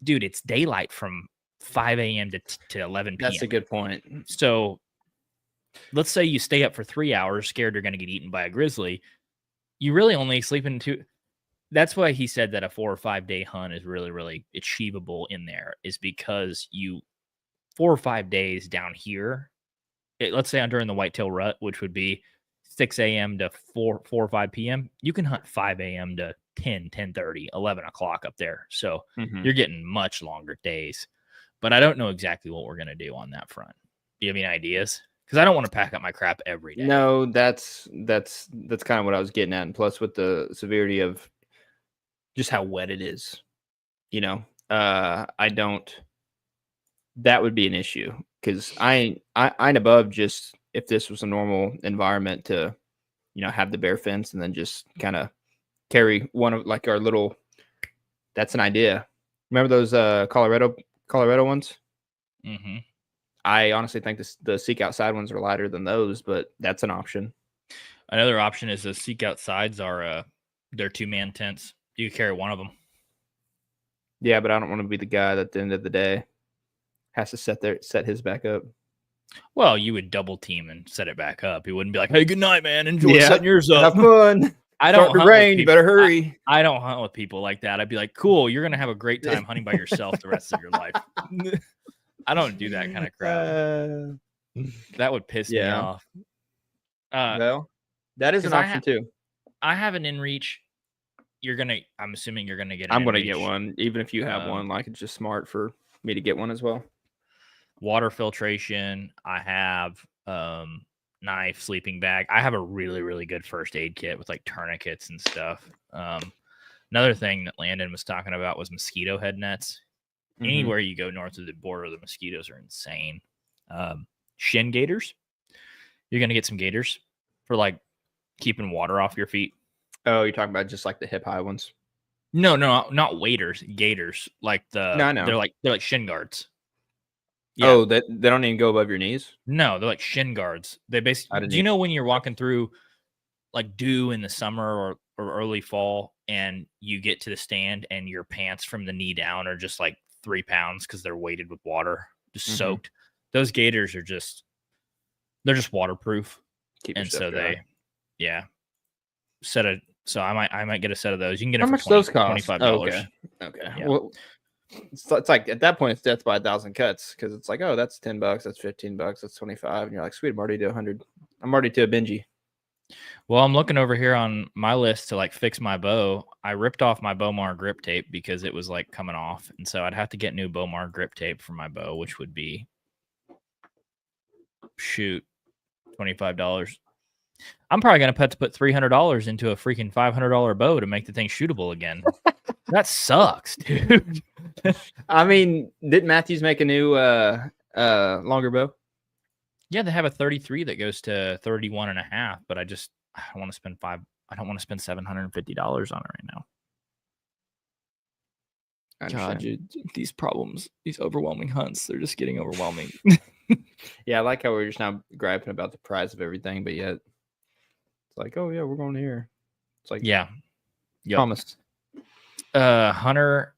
dude, it's daylight from 5 a.m. to 11 p.m. That's a good point. So let's say you stay up for 3 hours, scared you're going to get eaten by a grizzly. You really only sleep in 2. That's why he said that a 4 or 5 day hunt is really, really achievable in there, is because 4 or 5 days down here, let's say during the whitetail rut, which would be 6 a.m. to 4 or 5 p.m., you can hunt 5 a.m. to 10:30, 11 o'clock up there. So you're getting much longer days. But I don't know exactly what we're going to do on that front. Do you have any ideas? Because I don't want to pack up my crap every day. No, that's kind of what I was getting at. And plus with the severity of just how wet it is, that would be an issue. Because I ain't above just if this was a normal environment to, have the bear fence and then just kind of carry one of like our little. That's an idea. Remember those Colorado ones? Mm-hmm. I honestly think the Seek Outside ones are lighter than those, but that's an option. Another option is the Seek Outsides are they're 2-man tents. You can carry one of them. Yeah, but I don't want to be the guy that at the end of the day has to set his back up. Well, you would double team and set it back up. You wouldn't be like, "Hey, good night, man. Enjoy setting yours up. Have fun." I don't hunt rain. You better hurry. I don't hunt with people like that. I'd be like, "Cool, you're gonna have a great time hunting by yourself the rest of your life." I don't do that kind of crap. That would piss me off. Well, that is an option too. I have an inReach. I'm assuming you're gonna get. I'm gonna get one, even if you have one. Like, it's just smart for me to get one as well. Water filtration. I have knife, sleeping bag. I have a really, really good first aid kit with like tourniquets and stuff. Another thing that Landon was talking about was mosquito head nets. Anywhere you go north of the border, the mosquitoes are insane. Shin gaiters. You're gonna get some gaiters for like keeping water off your feet. Oh, you're talking about just like the hip high ones? No, not waders, gaiters. Like I know. They're like shin guards. Yeah. Oh, they don't even go above your knees? No, they're like shin guards. They basically. Do you know when you're walking through like dew in the summer or early fall, and you get to the stand and your pants from the knee down are just like 3 pounds because they're weighted with water, just soaked. Those gaiters are they're just waterproof. And so dry. So I might get a set of those. You can get how them much for those cost? $25. Oh, okay. Yeah. Well, it's like at that point it's death by 1,000 cuts, because it's like, oh, that's $10, that's $15, that's $25, and you're like, sweet, I'm already to 100. I'm already to a Benji. Well, I'm looking over here on my list to like fix my bow. I ripped off my Bowmar grip tape because it was like coming off, and so I'd have to get new Bowmar grip tape for my bow, which would be $25. I'm probably gonna have to put $300 into a freaking $500 bow to make the thing shootable again. That sucks, dude. I mean, didn't Matthews make a new longer bow? Yeah, they have a 33 that goes to 31.5, but I don't want to spend $750 on it right now. God, dude, these problems, these overwhelming hunts, they're just getting overwhelming. Yeah, I like how we're just now griping about the price of everything, but yet it's like, oh yeah, we're going here. It's like, yeah, promised. Hunter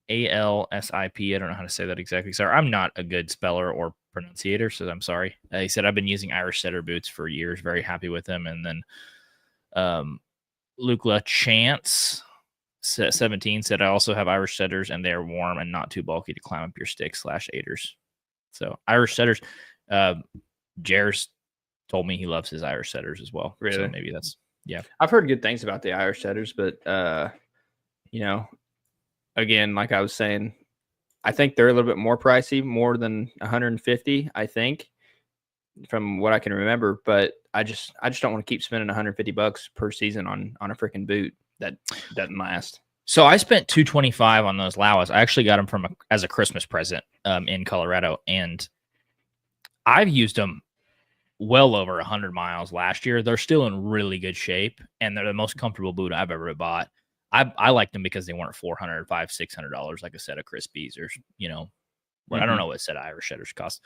ALSIP. I don't know how to say that exactly. Sorry, I'm not a good speller or pronunciator, so I'm sorry. He said, I've been using Irish Setter boots for years. Very happy with them. And then Luke LaChance 17 said, I also have Irish Setters, and they're warm and not too bulky to climb up your stick /aiders. So Irish Setters. Jair's told me he loves his Irish Setters as well. Really? So maybe Yeah. I've heard good things about the Irish setters, but again, like I was saying, I think they're a little bit more pricey, more than 150, I think, from what I can remember. But I just don't want to keep spending 150 bucks per season on a freaking boot that doesn't last. So I spent $225 on those Laowas. I actually got them as a Christmas present in Colorado, and I've used them well over 100 miles last year. They're still in really good shape, and they're the most comfortable boot I've ever bought. I liked them because they weren't $400, $500, $600 like a set of Crispies or but I don't know what set of Irish setters cost.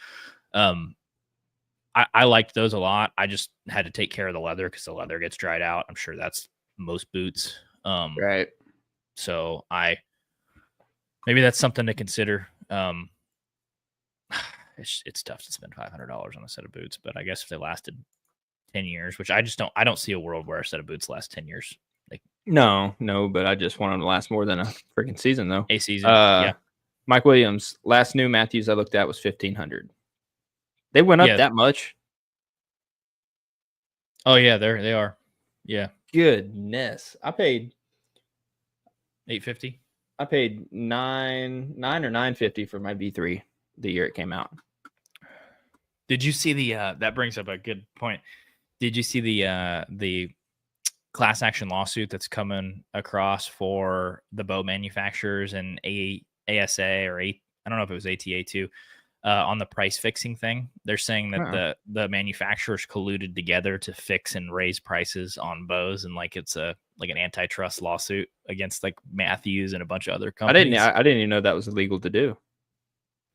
I liked those a lot. I just had to take care of the leather because the leather gets dried out. I'm sure that's most boots. Right. So maybe that's something to consider. It's tough to spend $500 on a set of boots, but I guess if they lasted 10 years, which I don't see a world where a set of boots lasts 10 years. No, but I just want them to last more than a freaking season, though. A season, yeah. Mike Williams, last new Matthews I looked at was $1,500. They went up that much. Oh yeah, they are. Yeah. Goodness, I paid $850. I paid $9 or $950 for my V3 the year it came out. Did you see that brings up a good point. Did you see the class action lawsuit that's coming across for the bow manufacturers and ASA or I don't know if it was ATA too, on the price fixing thing? They're saying that the manufacturers colluded together to fix and raise prices on bows, and like it's an antitrust lawsuit against like Matthews and a bunch of other companies. I didn't even know that was illegal to do.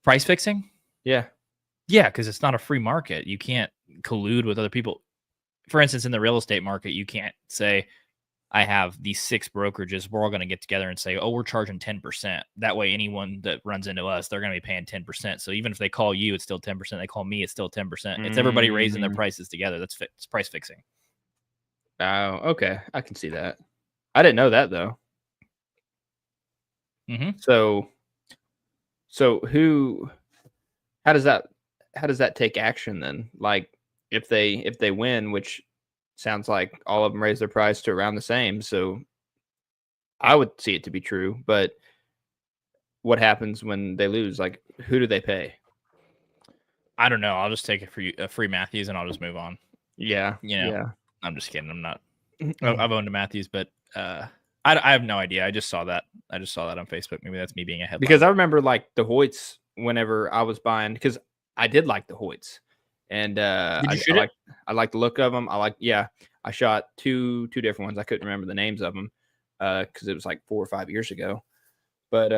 Price fixing? Yeah, because it's not a free market. You can't collude with other people. For instance, in the real estate market, you can't say, I have these 6 brokerages. We're all going to get together and say, oh, we're charging 10%. That way, anyone that runs into us, they're going to be paying 10%. So even if they call you, it's still 10%. They call me, it's still 10%. It's everybody raising their prices together. That's price fixing. Oh, okay. I can see that. I didn't know that, though. Mm-hmm. So how does that take action then? Like if they win, which sounds like all of them raise their price to around the same. So I would see it to be true, but what happens when they lose? Like, who do they pay? I don't know. I'll just take it for a free Matthews and I'll just move on. Yeah. Yeah. I'm just kidding. I'm not. I've owned a Matthews, but I have no idea. I just saw that on Facebook. Maybe that's me being a headline. Because I remember like the Hoyts whenever I was buying, because I did like the Hoyts. And I like the look of them. I shot two different ones. I couldn't remember the names of them because it was like 4 or 5 years ago. But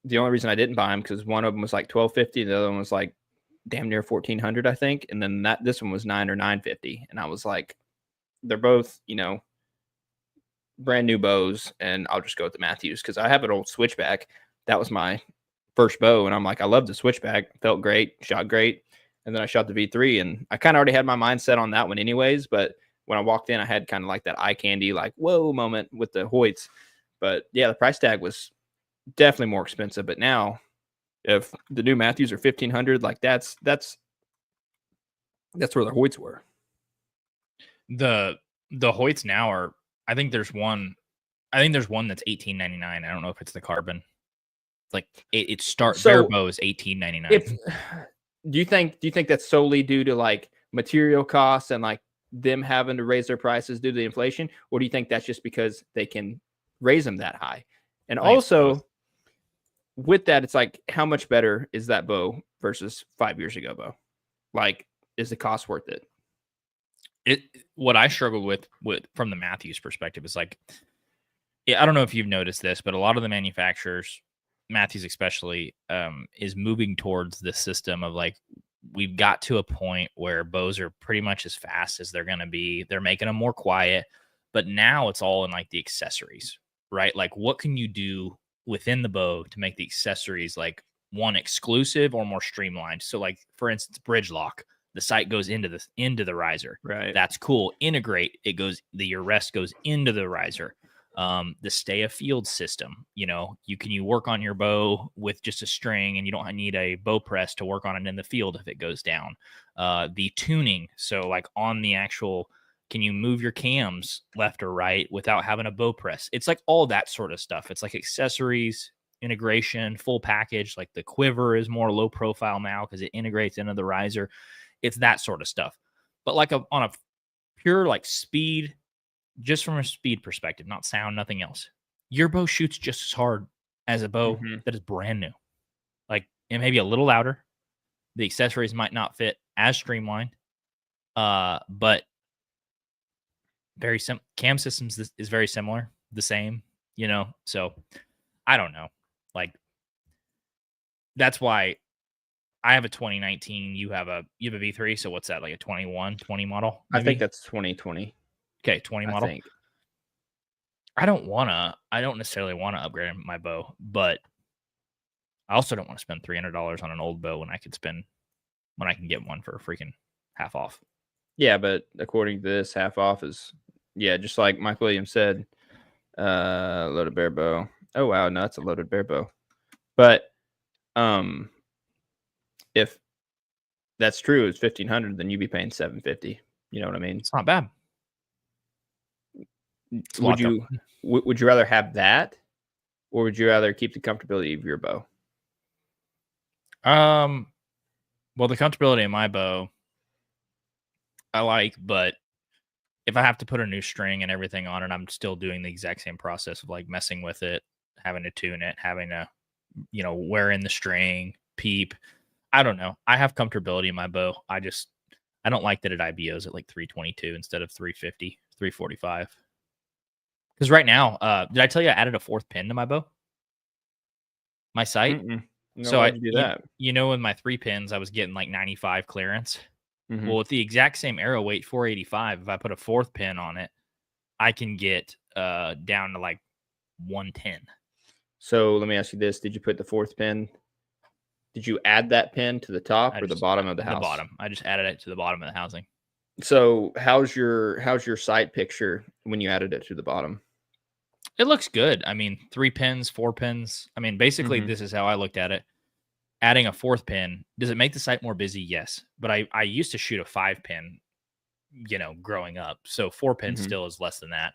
the only reason I didn't buy them because one of them was like $1,250, the other one was like damn near $1,400, I think. And then this one was $900 or $950, and I was like, they're both brand new bows, and I'll just go with the Matthews because I have an old Switchback. That was my first bow, and I'm like, I love the Switchback. Felt great, shot great. And then I shot the V3, and I kind of already had my mindset on that one anyways. But when I walked in, I had kind of like that eye candy, like, whoa moment with the Hoyts. But yeah, the price tag was definitely more expensive. But now, if the new Matthews are $1,500, like that's where the Hoyts were. The Hoyts now are, I think there's one that's $1,899. I don't know if it's the carbon. Like their bow is $1,899. Do you think that's solely due to like material costs and like them having to raise their prices due to the inflation, or do you think that's just because they can raise them that high? And also with that, it's like, how much better is that bow versus 5 years ago bow? Like, is the cost worth it? What I struggled with from the Matthews perspective is like, I don't know if you've noticed this, but a lot of the manufacturers, Matthews especially, is moving towards this system of like, we've got to a point where bows are pretty much as fast as they're going to be. They're making them more quiet, but now it's all in like the accessories, right? Like, what can you do within the bow to make the accessories like one exclusive or more streamlined? So like, for instance, bridge lock, the sight goes into the riser. Right. That's cool. Integrate, your rest goes into the riser. The stay afield system, you work on your bow with just a string, and you don't need a bow press to work on it in the field if it goes down. The tuning, so like on the actual Can you move your cams left or right without having a bow press? It's like all that sort of stuff. It's like accessories, integration, full package. Like the quiver is more low profile now because it integrates into the riser. It's that sort of stuff. But like on a pure like speed, just from a speed perspective, not sound, nothing else. Your bow shoots just as hard as a bow that is brand new. Like it may be a little louder. The accessories might not fit as streamlined, but very simple. Cam systems is very similar, the same, So I don't know. Like that's why I have a 2019. You have a V3. So what's that? Like a 20 model? Maybe? I think that's 2020. Okay, 20 model. I don't necessarily want to upgrade my bow, but I also don't want to spend $300 on an old bow when I can get one for a freaking half off. Yeah, but according to this, half off is just like Mike Williams said, loaded bear bow. Oh wow, no, that's a loaded bear bow. But if that's true, it's $1,500, then you'd be paying $750. You know what I mean? It's not bad. Would you rather have that, or would you rather keep the comfortability of your bow? Well, the comfortability of my bow I like, but if I have to put a new string and everything on it, I'm still doing the exact same process of like messing with it, having to tune it, having to, wear in the string, peep. I don't know. I have comfortability in my bow. I don't like that it IBOs at like 322 instead of 350, 345. Because right now, did I tell you I added a fourth pin to my bow? My sight? No, so I do that. With my 3 pins, I was getting like 95 clearance. Well, with the exact same arrow weight, 485, if I put a fourth pin on it, I can get down to like 110. So let me ask you this. Did you put the fourth pin? Did you add that pin to the top or the bottom of the house? The bottom. I just added it to the bottom of the housing. So how's your sight picture when you added it to the bottom? It looks good. I mean, 3 pins, 4 pins. I mean, basically, this is how I looked at it. Adding a fourth pin, does it make the sight more busy? Yes. But I used to shoot a 5 pin, growing up. So 4 pins still is less than that.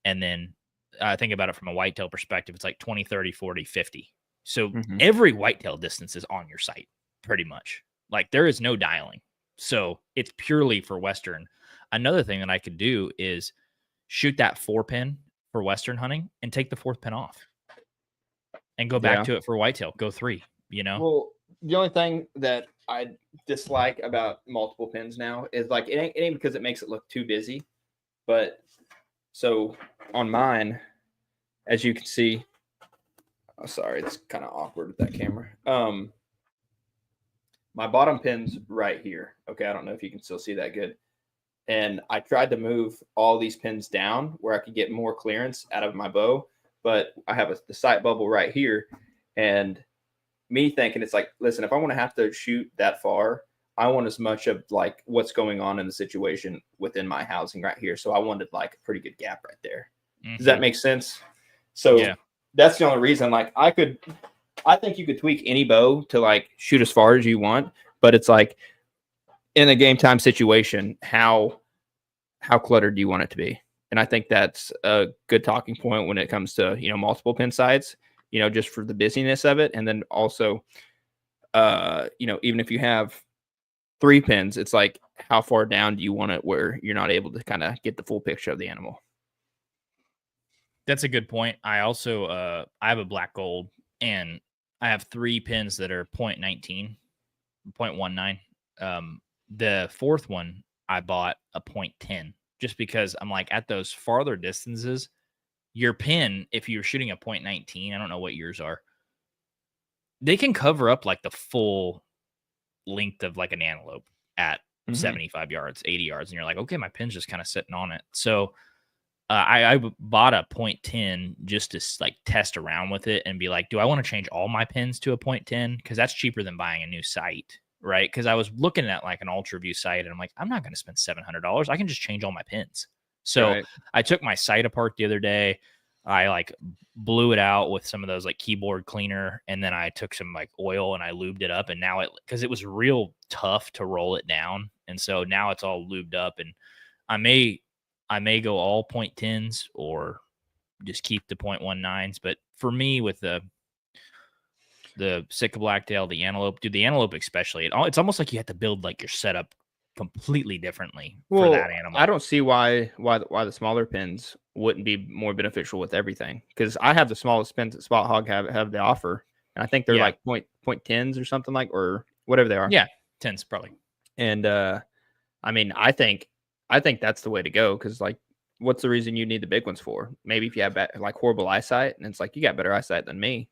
And then I think about it from a whitetail perspective, it's like 20, 30, 40, 50. So every whitetail distance is on your sight, pretty much. Like there is no dialing. So it's purely for Western. Another thing that I could do is shoot that 4 pin for Western hunting and take the 4th pin off and go back to it for whitetail. Go 3. Well, the only thing that I dislike about multiple pins now is like it ain't because it makes it look too busy, but so on mine, as you can see, sorry, it's kind of awkward with that camera. My bottom pin's right here. Okay, I don't know if you can still see that good. And I tried to move all these pins down where I could get more clearance out of my bow, but I have the sight bubble right here, and me thinking it's like, listen, if I want to have to shoot that far, I want as much of like what's going on in the situation within my housing right here. So I wanted like a pretty good gap right there. Does that make sense? So that's the only reason. Like I think you could tweak any bow to like shoot as far as you want, but it's like in a game time situation, how cluttered do you want it to be? And I think that's a good talking point when it comes to, multiple pin sights. Just for the busyness of it. And then also, even if you have 3 pins, it's like, how far down do you want it where you're not able to kind of get the full picture of the animal? That's a good point. I also, I have a black gold and I have 3 pins that are 0.19, 0.19. The 4th one, I bought a 0.10 just because I'm like at those farther distances, your pin, if you're shooting a 0.19, I don't know what yours are, they can cover up like the full length of like an antelope at 75 yards, 80 yards. And you're like, okay, my pin's just kind of sitting on it. So I bought a 0.10 just to like test around with it and be like, do I want to change all my pins to a 0.10? Because that's cheaper than buying a new sight, right? Because I was looking at like an Ultra View sight and I'm like, I'm not going to spend $700. I can just change all my pins. So I took my sight apart the other day. I like blew it out with some of those like keyboard cleaner. And then I took some like oil and I lubed it up. And now because it was real tough to roll it down. And so now it's all lubed up. And I may I may go all 0.10s or just keep the 0.19s. But for me, with the Sitka blacktail, the antelope, dude, the antelope especially, it's almost like you have to build like your setup completely differently for Well, that animal. I don't see why the smaller pins wouldn't be more beneficial with everything. Because I have the smallest pins that Spot Hog have to offer, and I think they're like point tens or something like, or whatever they are. Yeah, tens probably. And I mean, I think that's the way to go. Because like, what's the reason you need the big ones for? Maybe if you have like horrible eyesight, and it's like you got better eyesight than me.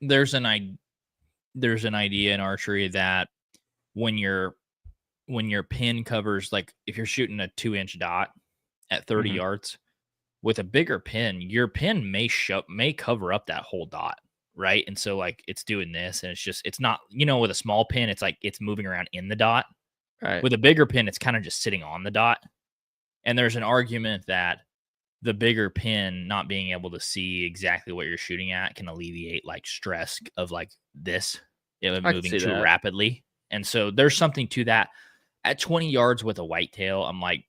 There's an idea in archery that when your pin covers, like if you're shooting a 2-inch dot at 30 yards with a bigger pin, your pin may cover up that whole dot, right? And so like it's doing this, and it's not, with a small pin, it's like it's moving around in the dot. Right. With a bigger pin, it's kind of just sitting on the dot. And there's an argument that the bigger pin not being able to see exactly what you're shooting at can alleviate like stress of like this moving too rapidly. And so there's something to that. At 20 yards with a whitetail, I'm like,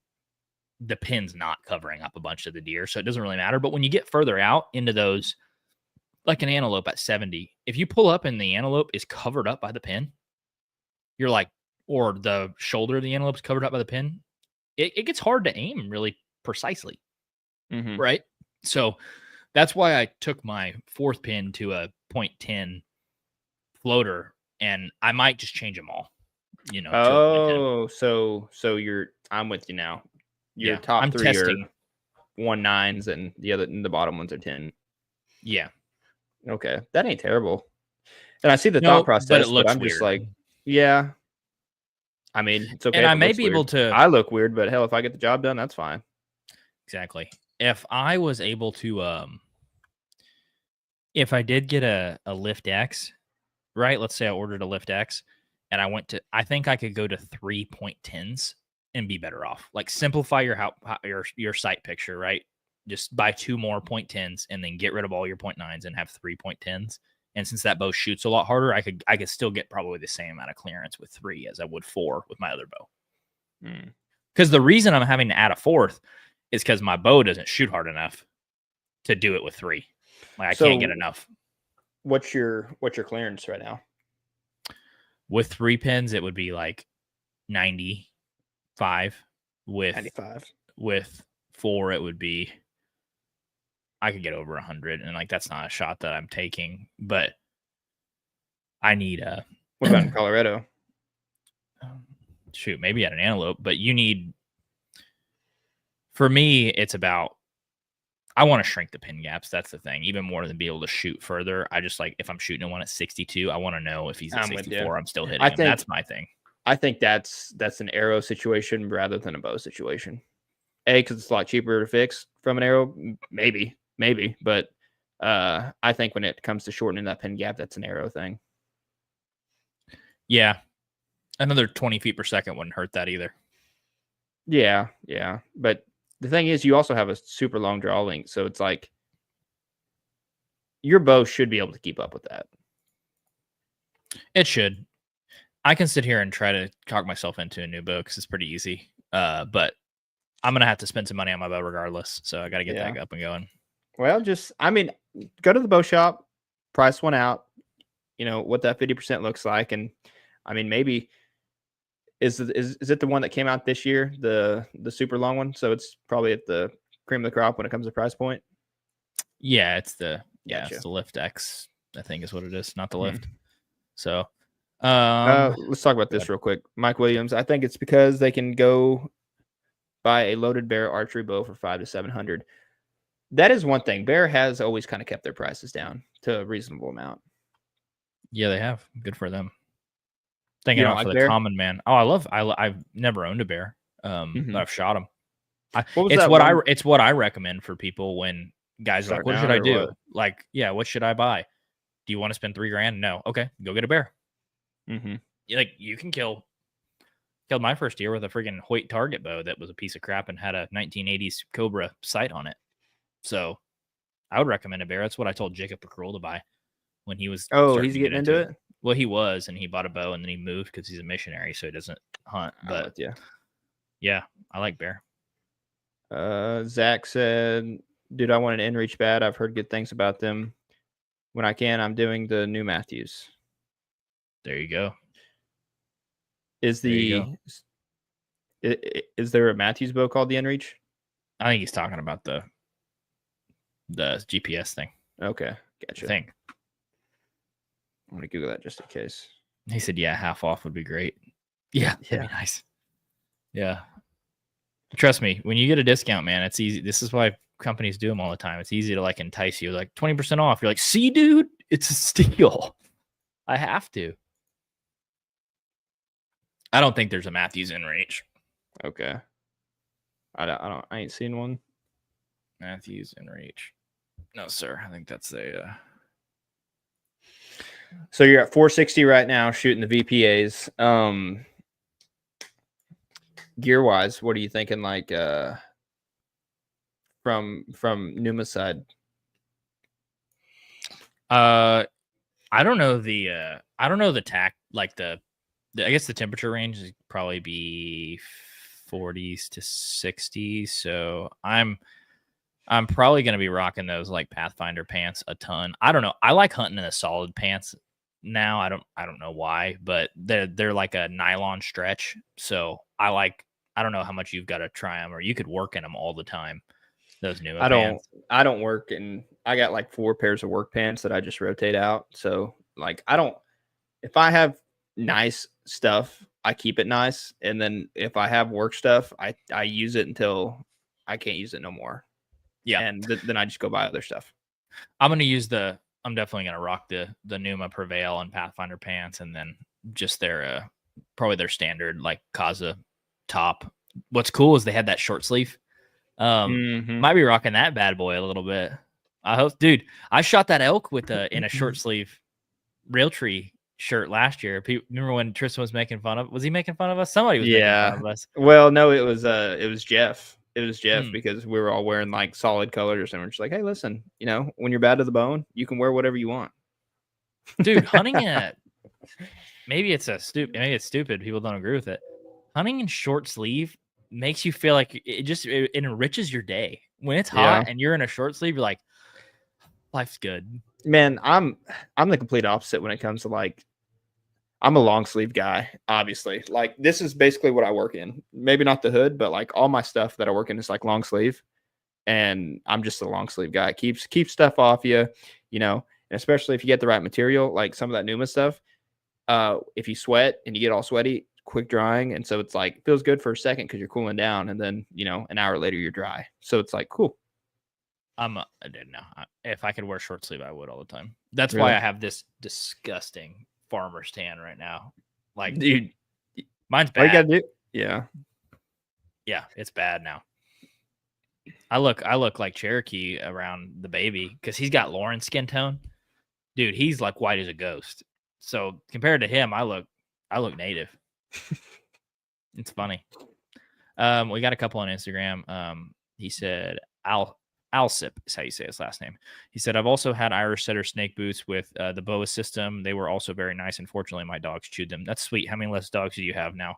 the pin's not covering up a bunch of the deer, so it doesn't really matter. But when you get further out into those, like an antelope at 70, if you pull up and the antelope is covered up by the pin, you're like, or the shoulder of the antelope is covered up by the pin, it gets hard to aim really precisely. Right. So that's why I took my fourth pin to a 0.10 floater, and I might just change them all. Oh, so I'm with you now. Your top three testing. Are 1.9s, and the bottom ones are 10. Yeah. Okay, that ain't terrible. And I see the thought process, but it looks I'm weird. Just like, yeah. I mean, it's okay. And I may be able to. I look weird, but hell, if I get the job done, that's fine. Exactly. If I was able to, if I did get a Lift X, right? Let's say I ordered a Lift X, and I think I could go to 3.10s and be better off. Like simplify your sight picture, right? Just buy 2 more 0.10s and then get rid of all your 0.9s and have 3.10s. And since that bow shoots a lot harder, I could still get probably the same amount of clearance with 3 as I would 4 with my other bow. Because the reason I'm having to add a 4th is because my bow doesn't shoot hard enough to do it with 3. Like I can't get enough. What's your clearance right now? With 3 pins, it would be like 95. With 95. With 4, it would be, I could get over 100, and like that's not a shot that I'm taking, but I need a. What about in Colorado? Shoot, maybe at an antelope, but you need. For me, it's about. I want to shrink the pin gaps. That's the thing. Even more than be able to shoot further. I just like if I'm shooting one at 62, I want to know if he's at 64, I'm still hitting him. That's my thing. I think that's an arrow situation rather than a bow situation. Because it's a lot cheaper to fix from an arrow. Maybe. But I think when it comes to shortening that pin gap, that's an arrow thing. Yeah. Another 20 feet per second wouldn't hurt that either. Yeah. But the thing is, you also have a super long draw length. So it's like your bow should be able to keep up with that. It should. I can sit here and try to talk myself into a new bow because it's pretty easy. But I'm going to have to spend some money on my bow regardless. So I got to get that up and going. Well, go to the bow shop, price one out, what that 50% looks like. And I mean, maybe is it the one that came out this year, the super long one? So it's probably at the cream of the crop when it comes to price point. Yeah, it's the Lift X, I think is what it is, not the Lift. So let's talk about this real quick. Mike Williams, I think it's because they can go buy a loaded Bear archery bow for $500 to $700. That is one thing. Bear has always kind of kept their prices down to a reasonable amount. Yeah, they have. Good for them. Thinking about for the common man. Oh, I've never owned a Bear, but I've shot them. It's what I recommend for people when guys are like, what should I do? Like, yeah, what should I buy? Do you want to spend $3,000? No. Okay, go get a Bear. Like you can killed my first deer with a friggin' Hoyt target bow that was a piece of crap and had a 1980s Cobra sight on it. So I would recommend a Bear. That's what I told Jacob Packrell to buy when he was. Oh, he's getting into it? Well, he was, and he bought a bow and then he moved because he's a missionary, so he doesn't hunt. But Yeah, I like Bear. Zach said, dude, I want an inReach bad. I've heard good things about them. When I can, I'm doing the new Matthews. There you go. Is There you go. is there a Matthews bow called the inReach? I think he's talking about the GPS thing. Okay, I gotcha. think. I'm gonna Google that just in case. He said, yeah, half off would be great. Yeah, that'd be nice. Yeah. Trust me, when you get a discount, man, it's easy. This is why companies do them all the time. It's easy to like entice you, like 20% off. You're like, see, dude, it's a steal. I have to. I don't think there's a Matthews inReach. Okay. I ain't seen one. Matthews inReach. No, sir. I think that's a. So you're at 460 right now, shooting the VPAs. Gear wise, what are you thinking? Like, from Numa's side. I don't know the tack, like the I guess the temperature range is probably be 40s to 60s. So I'm probably going to be rocking those like Pathfinder pants a ton. I don't know. I like hunting in the solid pants now. I don't know why, but they're like a nylon stretch. So I don't know how much you've got to try them, or you could work in them all the time. Those new pants. I don't work, and I got like 4 pairs of work pants that I just rotate out. So like if I have nice stuff, I keep it nice, and then if I have work stuff, I use it until I can't use it no more. Yeah, and then I just go buy other stuff. I'm definitely gonna rock the Numa Prevail and Pathfinder pants, and then just their probably their standard like Kaza top. What's cool is they had that short sleeve. Might be rocking that bad boy a little bit. I hope, dude. I shot that elk with in a short sleeve Realtree shirt last year. Remember when Tristan was making fun of? Was he making fun of us? Somebody was making fun of us. Well, no, it was Jeff. It was Jeff because we were all wearing like solid colors, and we're just like, hey, listen, when you're bad to the bone, you can wear whatever you want. Dude, hunting maybe it's stupid. People don't agree with it. Hunting in short sleeve makes you feel like it enriches your day. When it's hot and you're in a short sleeve, you're like, life's good. Man, I'm the complete opposite when it comes to like, I'm a long sleeve guy, obviously. Like, this is basically what I work in. Maybe not the hood, but like all my stuff that I work in is like long sleeve. And I'm just a long sleeve guy. Keeps stuff off you, and especially if you get the right material, like some of that Numa stuff. If you sweat and you get all sweaty, quick drying. And so it's like, feels good for a second because you're cooling down. And then, an hour later you're dry. So it's like, cool. I didn't know. If I could wear short sleeve, I would all the time. That's why I have this disgusting farmer's tan right now. Like, dude, mine's bad. What you gotta do? Yeah, it's bad now. I look like Cherokee around the baby because he's got Lauren skin tone. Dude, he's like white as a ghost. So compared to him, I look native. It's funny. We got a couple on Instagram. He said Alsip is how you say his last name. He said, I've also had Irish setter snake boots with the BOA system. They were also very nice. Unfortunately, my dogs chewed them. That's sweet. How many less dogs do you have now?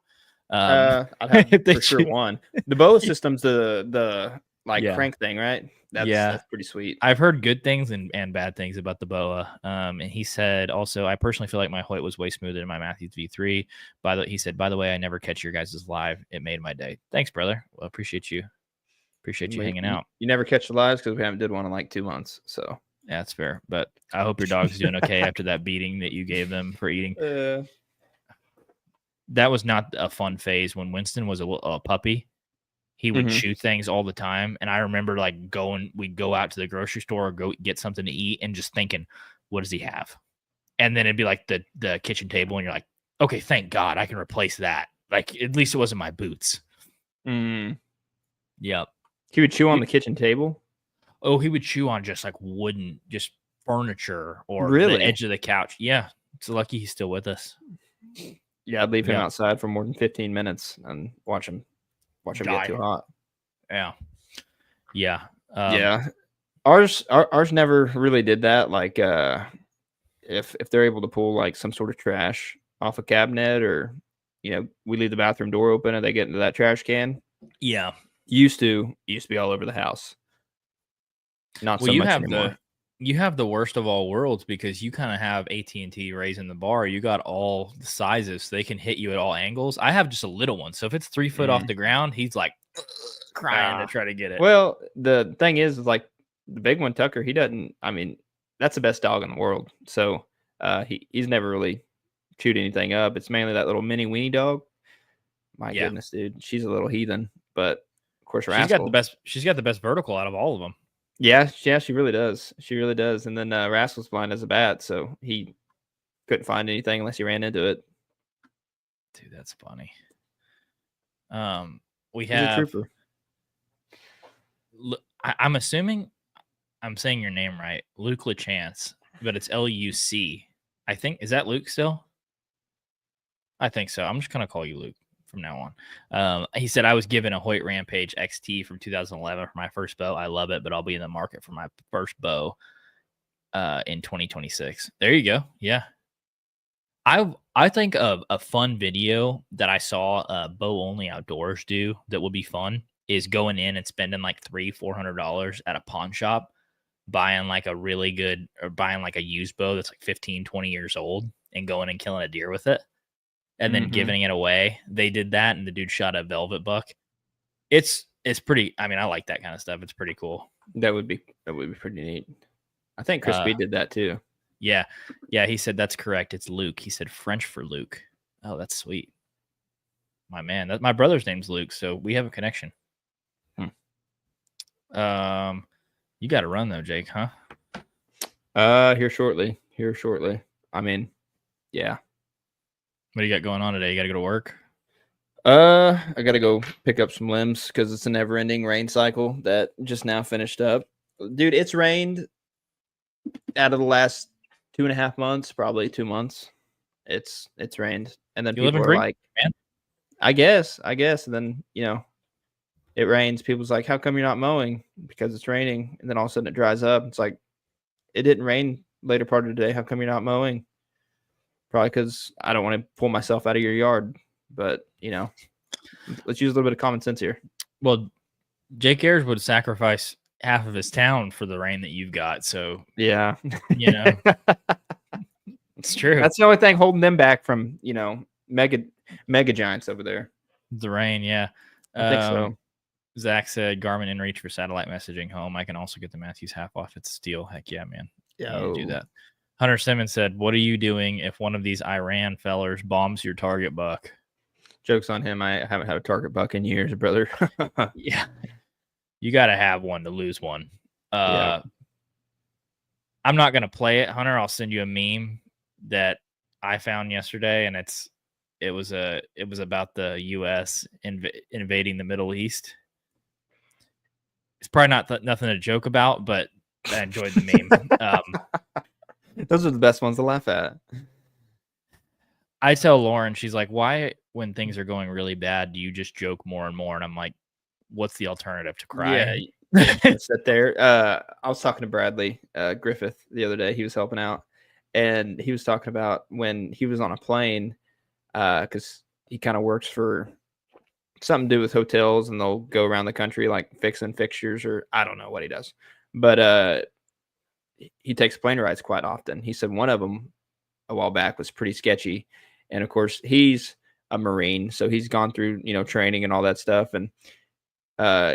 I'd have for sure one. The BOA system's the crank thing, right? That's pretty sweet. I've heard good things and bad things about the BOA. And he said also, I personally feel like my Hoyt was way smoother than my Matthews V3. He said, by the way, I never catch your guys' live. It made my day. Thanks, brother. Well, appreciate you. Appreciate you hanging out. You never catch the lives because we haven't did one in like 2 months. So yeah, that's fair. But I hope your dog's doing okay after that beating that you gave them for eating. That was not a fun phase when Winston was a puppy. He would chew things all the time. And I remember like we'd go out to the grocery store or go get something to eat and just thinking, what does he have? And then it'd be like the kitchen table and you're like, okay, thank God I can replace that. Like, at least it wasn't my boots. Yep. He would chew on the kitchen table? Oh, he would chew on just like wooden, just furniture or the edge of the couch. Yeah. It's lucky he's still with us. Yeah, I'd leave him outside for more than 15 minutes and watch him get too hot. Yeah. Yeah. Yeah. Ours never really did that. Like, if they're able to pull like some sort of trash off a cabinet or we leave the bathroom door open and they get into that trash can. Yeah. Used to be all over the house. Not Well, so much anymore. you have the worst of all worlds because you kind of have AT&T raising the bar. You got all the sizes, so they can hit you at all angles. I have just a little one, so if it's 3 foot off the ground, he's like crying to try to get it. Well, the thing is like the big one, Tucker. He doesn't. I mean, that's the best dog in the world. So he's never really chewed anything up. It's mainly that little mini weenie dog. My goodness, dude, she's a little heathen. But of course, she's got the best. She's got the best vertical out of all of them. Yeah, she really does. She really does. And then Rascal's blind as a bat, so he couldn't find anything unless he ran into it. Dude, that's funny. We have. He's a trooper. I'm assuming I'm saying your name right, Luke LeChance, but it's Luc. I think, is that Luke still? I think so. I'm just gonna call you Luke from now on. He said I was given a Hoyt Rampage XT from 2011 for my first bow. I love it, but I'll be in the market for my first bow in 2026. There you go. Yeah. I think of a fun video that I saw Bow Only Outdoors do that would be fun is going in and spending like $300-$400 at a pawn shop, buying like a really good or buying like a used bow that's like 15, 20 years old and going and killing a deer with it. And then giving it away. They did that, and the dude shot a velvet buck. It's pretty. I mean, I like that kind of stuff. It's pretty cool. That would be pretty neat. I think Chris B did that too. Yeah. He said that's correct. It's Luke. He said French for Luke. Oh, that's sweet. My man, my brother's name's Luke, so we have a connection. You got to run though, Jake, huh? Here shortly. I mean, yeah. What do you got going on today? You got to go to work? I got to go pick up some limbs because it's a never-ending rain cycle that just now finished up. Dude, it's rained out of the last 2.5 months, probably 2 months. It's rained, and then people are like, man. I guess, and then it rains. People's like, how come you're not mowing? Because it's raining, and then all of a sudden it dries up. It's like it didn't rain later part of the day. How come you're not mowing? Probably because I don't want to pull myself out of your yard. But, let's use a little bit of common sense here. Well, Jake Ayers would sacrifice half of his town for the rain that you've got. So, yeah, it's true. That's the only thing holding them back from, mega giants over there. The rain, yeah. I think so. Zach said Garmin InReach for satellite messaging home. I can also get the Matthews half off. It's steel. Heck yeah, man. Yeah, do that. Hunter Simmons said, what are you doing if one of these Iran fellers bombs your target buck? Joke's on him. I haven't had a target buck in years, brother. Yeah. You got to have one to lose one. Yeah. I'm not going to play it, Hunter. I'll send you a meme that I found yesterday, and it was about the U.S. invading the Middle East. It's probably not nothing to joke about, but I enjoyed the meme. Those are the best ones to laugh at. I tell Lauren, she's like, why, when things are going really bad, do you just joke more and more? And I'm like, what's the alternative to crying? Yeah, sit there. I was talking to Bradley Griffith the other day. He was helping out, and he was talking about when he was on a plane, because he kind of works for something to do with hotels, and they'll go around the country like fixing fixtures, or I don't know what he does, but he takes plane rides quite often. He said one of them a while back was pretty sketchy, and of course he's a Marine, so he's gone through training and all that stuff, and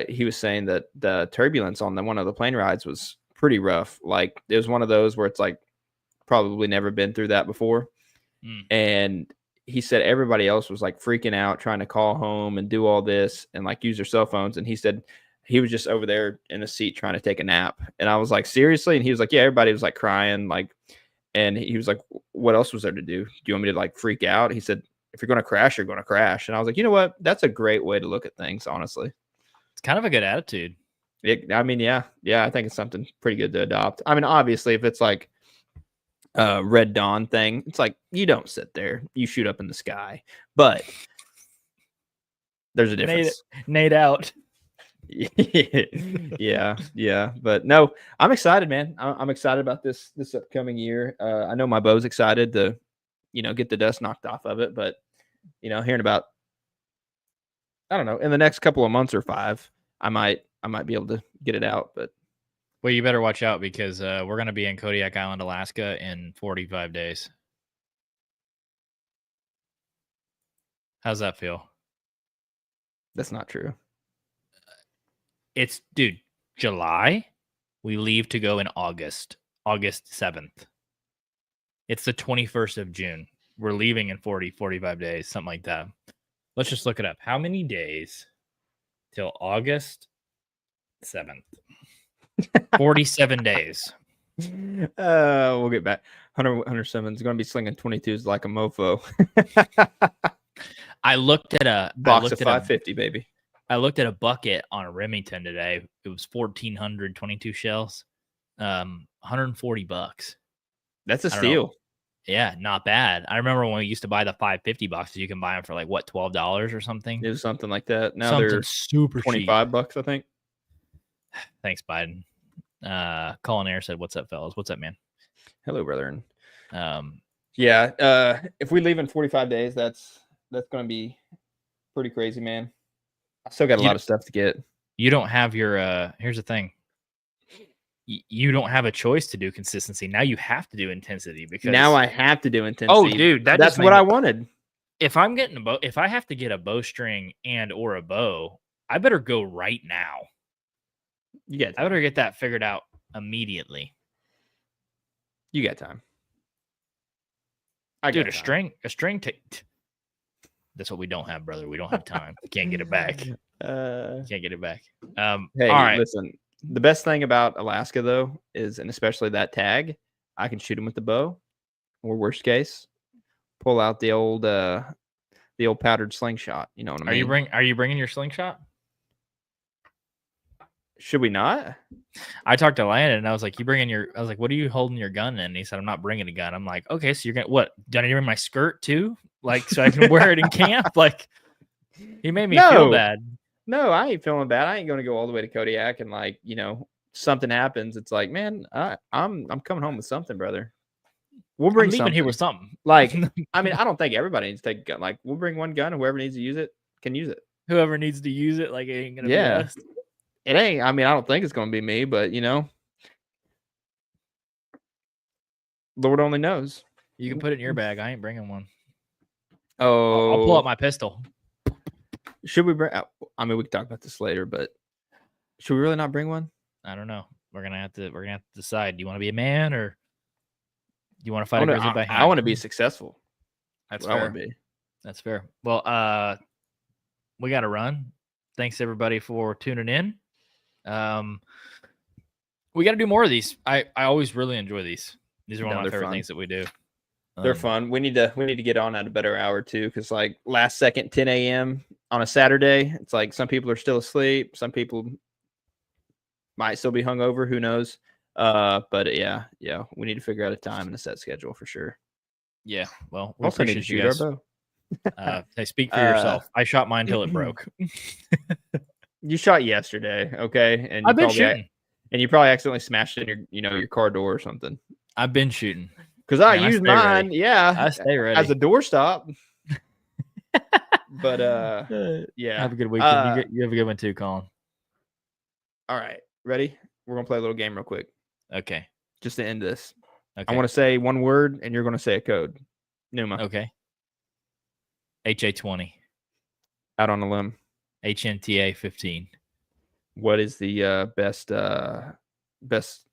he was saying that the turbulence on one of the plane rides was pretty rough. Like it was one of those where it's like probably never been through that before. And he said everybody else was like freaking out, trying to call home and do all this and like use their cell phones. And he said he was just over there in a seat trying to take a nap. And I was like, seriously? And he was like, yeah, everybody was like crying. And he was like, what else was there to do? Do you want me to like freak out? He said, if you're going to crash, you're going to crash. And I was like, you know what? That's a great way to look at things, honestly. It's kind of a good attitude. Yeah, I think it's something pretty good to adopt. I mean, obviously, if it's like a Red Dawn thing, it's like you don't sit there, you shoot up in the sky. But there's a difference. Nade out. yeah. But no, I'm excited, man. I'm excited about this upcoming year. I know my bow's excited to, get the dust knocked off of it, but hearing about, I don't know, in the next couple of months or 5, I might be able to get it out. But Well, you better watch out because we're going to be in Kodiak Island, Alaska in 45 days. How's that feel? that's not true. It's, dude, July. We leave to go in August 7th. It's the 21st of June. We're leaving in 45 days, something like that. Let's just look it up. How many days till August 7th? 47 days. We'll get back. Hunter Simmons is going to be slinging 22s like a mofo. I looked at a box of 550, baby. I looked at a bucket on Remington today. It was 1,422 shells, $140. That's a steal. Yeah, not bad. I remember when we used to buy the 550 boxes. You can buy them for like what, $12 or something. It was something like that. Now something they're super $25, cheap. I think. Thanks, Biden. Colin Air said, "What's up, fellas? What's up, man?" Hello, brethren. Yeah. If we leave in 45 days, that's going to be pretty crazy, man. I still got a lot of stuff to get. You don't have your. Here's the thing. You don't have a choice to do consistency. Now you have to do intensity because now I have to do intensity. Oh, dude, that's what I wanted. If I'm getting a bow, if I have to get a bowstring or a bow, I better go right now. I better get that figured out immediately. You got time. Dude, a string. That's what we don't have, brother. We don't have time. We can't get it back. Can't get it back. Hey, all right. Listen. The best thing about Alaska, though, is, and especially that tag, I can shoot him with the bow, or worst case, pull out the old powdered slingshot. You know what I mean? Are you bringing your slingshot? Should we not? I talked to Landon and I was like, I was like, what are you holding your gun in? And he said, I'm not bringing a gun. I'm like, okay, so you're going to, what? Do I need to bring my skirt too? Like, so I can wear it in camp? Like, he made me feel bad. No, I ain't feeling bad. I ain't going to go all the way to Kodiak and something happens. It's like, man, I'm coming home with something, brother. We'll bring something here with something. Like, I mean, I don't think everybody needs to take a gun. Like, we'll bring one gun and whoever needs to use it can use it. Whoever needs to use it, like, it ain't going to be us. It ain't. I mean, I don't think it's going to be me, but Lord only knows. You can put it in your bag. I ain't bringing one. Oh, I'll pull out my pistol. Should we bring? I mean, we can talk about this later, but should we really not bring one? I don't know. We're gonna have to decide. Do you want to be a man or do you want to fight a grizzly by hand? I want to be successul. That's fair. I want to be. That's fair. Well, we got to run. Thanks everybody for tuning in. We got to do more of these. I always really enjoy these. These are one of my favorite things that we do. They're fun. We need to get on at a better hour too, because like last second 10 a.m. on a Saturday, it's like some people are still asleep. Some people might still be hungover. Who knows? But yeah, we need to figure out a time and a set schedule for sure. Yeah. Well, we also need to shoot our bow. Hey, speak for yourself. I shot mine till it broke. You shot yesterday, okay? And I've been shooting. And you probably accidentally smashed it in your car door or something. I've been shooting. Because I use mine, I stay ready as a doorstop. But yeah. Have a good weekend. You have a good one too, Colin. All right, ready? We're gonna play a little game real quick. Okay. Just to end this. Okay. I want to say one word, and you're gonna say a code. Numa. Okay. HA20. Out on a limb. HNTA 15. What is the best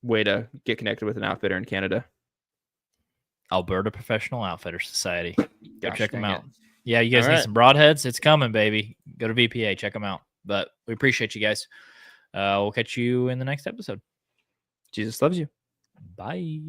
way to get connected with an outfitter in Canada? Alberta Professional Outfitter Society. Go check them out. It. Yeah, you guys need some broadheads. It's coming, baby. Go to VPA. Check them out. But we appreciate you guys. We'll catch you in the next episode. Jesus loves you. Bye.